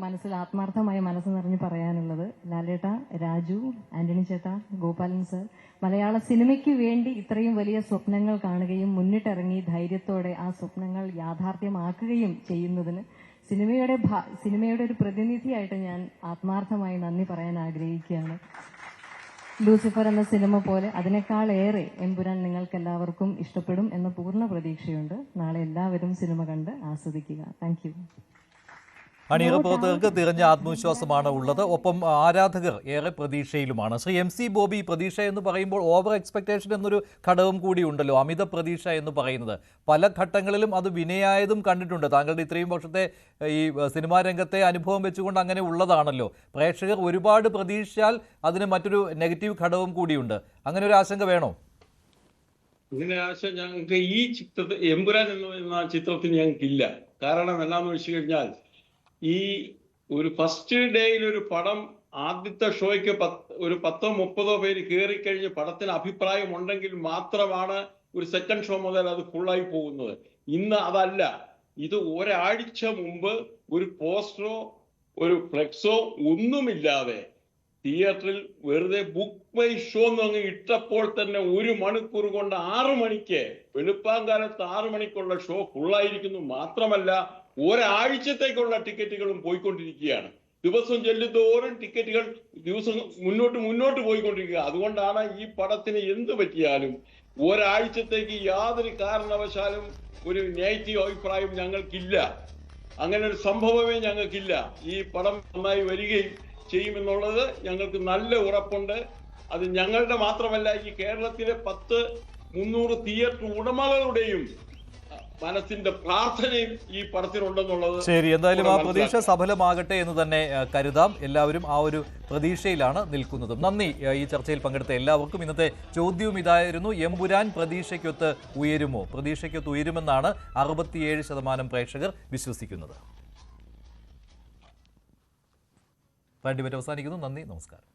മനസ്സിൽ ആത്മാർത്ഥമായി മനസ്സ് നിറഞ്ഞ് പറയാനുള്ളത്. ലാലേട്ട, രാജു, ആന്റണി ചേട്ട, ഗോപാലൻ സർ, മലയാള സിനിമയ്ക്ക് വേണ്ടി ഇത്രയും വലിയ സ്വപ്നങ്ങൾ കാണുകയും മുന്നിട്ടിറങ്ങി ധൈര്യത്തോടെ ആ സ്വപ്നങ്ങൾ യാഥാർത്ഥ്യമാക്കുകയും ചെയ്യുന്നതിന് സിനിമയുടെ ഒരു പ്രതിനിധിയായിട്ട് ഞാൻ ആത്മാർത്ഥമായി നന്ദി പറയാൻ ആഗ്രഹിക്കുകയാണ്. ലൂസിഫർ എന്ന സിനിമ പോലെ അതിനേക്കാളേറെ എമ്പുരാൻ നിങ്ങൾക്ക് എല്ലാവർക്കും ഇഷ്ടപ്പെടും എന്ന പൂർണ്ണ പ്രതീക്ഷയുണ്ട്. നാളെ എല്ലാവരും സിനിമ കണ്ട് ആസ്വദിക്കുക. Thank you. അണിയറ പ്രവർത്തകർക്ക് തികഞ്ഞ ആത്മവിശ്വാസമാണ് ഉള്ളത്. ഒപ്പം ആരാധകർ ഏറെ പ്രതീക്ഷയിലുമാണ്. ശ്രീ MC ബോബി, പ്രതീക്ഷ എന്ന് പറയുമ്പോൾ ഓവർ എക്സ്പെക്ടേഷൻ എന്നൊരു ഘടകം കൂടി ഉണ്ടല്ലോ, അമിത പ്രതീക്ഷ എന്ന് പറയുന്നത്. പല ഘട്ടങ്ങളിലും അത് വിനയായതും കണ്ടിട്ടുണ്ട്. താങ്കളുടെ ഇത്രയും വർഷത്തെ ഈ സിനിമാ രംഗത്തെ അനുഭവം വെച്ചുകൊണ്ട് അങ്ങനെ ഉള്ളതാണല്ലോ. പ്രേക്ഷകർ ഒരുപാട് പ്രതീക്ഷിച്ചാൽ അതിന് മറ്റൊരു നെഗറ്റീവ് ഘടകം കൂടിയുണ്ട്. അങ്ങനെ ഒരു ആശങ്ക വേണോ? അങ്ങനെ ആശങ്ക ഞങ്ങൾക്ക് ഈ ചിത്രത്തിൽ, എമ്പുരാൻ എന്ന ചിത്രത്തിന് ഞങ്ങൾക്കില്ല. കാരണം എന്താണെന്ന് വെച്ച് കഴിഞ്ഞാൽ, ഈ ഒരു ഫസ്റ്റ് ഡേയിൽ ഒരു പടം ആദ്യത്തെ ഷോയ്ക്ക് ഒരു 10-30 പേര് കയറിക്കഴിഞ്ഞ് പടത്തിന് അഭിപ്രായം ഉണ്ടെങ്കിൽ മാത്രമാണ് ഒരു സെക്കൻഡ് ഷോ മുതൽ അത് ഫുള്ളായി പോകുന്നത്. ഇന്ന് അതല്ല. ഇത് ഒരാഴ്ച മുമ്പ് ഒരു പോസ്റ്ററോ ഒരു ഫ്ലെക്സോ ഒന്നുമില്ലാതെ തിയേറ്ററിൽ വെറുതെ ബുക്ക് മൈ ഷോ എന്നങ്ങ് ഇട്ടപ്പോൾ തന്നെ 1 മണിക്കൂർ കൊണ്ട് 6 മണിക്ക്, വെളുപ്പാങ്കാലത്ത് 6 മണിക്കുള്ള ഷോ ഫുള്ളായിരിക്കുന്നു. മാത്രമല്ല ഒരാഴ്ചത്തേക്കുള്ള ടിക്കറ്റുകളും പോയിക്കൊണ്ടിരിക്കുകയാണ്. ദിവസം ചെല്ലുന്തോറും ടിക്കറ്റുകൾ ദിവസം മുന്നോട്ട് പോയിക്കൊണ്ടിരിക്കുക. അതുകൊണ്ടാണ് ഈ പടത്തിന് എന്ത് പറ്റിയാലും ഒരാഴ്ചത്തേക്ക് യാതൊരു കാരണവശാലും ഒരു നെഗറ്റീവ് അഭിപ്രായം ഞങ്ങൾക്കില്ല. അങ്ങനെ ഒരു സംഭവമേ ഞങ്ങൾക്കില്ല. ഈ പടം നന്നായി വരികയും ചെയ്യുമെന്നുള്ളത് ഞങ്ങൾക്ക് നല്ല ഉറപ്പുണ്ട്. അത് ഞങ്ങളുടെ മാത്രമല്ല, ഈ കേരളത്തിലെ 300 തിയേറ്റർ ഉടമകളുടെയും മനസ്സിന്റെ പ്രാർത്ഥനയും ഈ പടത്തിനുണ്ടെന്നുള്ളത്. ശരി, എന്തായാലും ആ പ്രതീക്ഷ സഫലമാകട്ടെ എന്ന് തന്നെ കരുതാം. എല്ലാവരും ആ ഒരു പ്രതീക്ഷയിലാണ് നിൽക്കുന്നതും. നന്ദി ഈ ചർച്ചയിൽ പങ്കെടുത്ത എല്ലാവർക്കും. ഇന്നത്തെ ചോദ്യവും ഇതായിരുന്നു, എമ്പുരാൻ പ്രതീക്ഷയ്ക്കൊത്ത് ഉയരുമോ? പ്രതീക്ഷയ്ക്കൊത്ത് ഉയരുമെന്നാണ് 67% പ്രേക്ഷകർ വിശ്വസിക്കുന്നത്. ഡിബേറ്റ് അവസാനിക്കുന്നു. നന്ദി, നമസ്കാരം.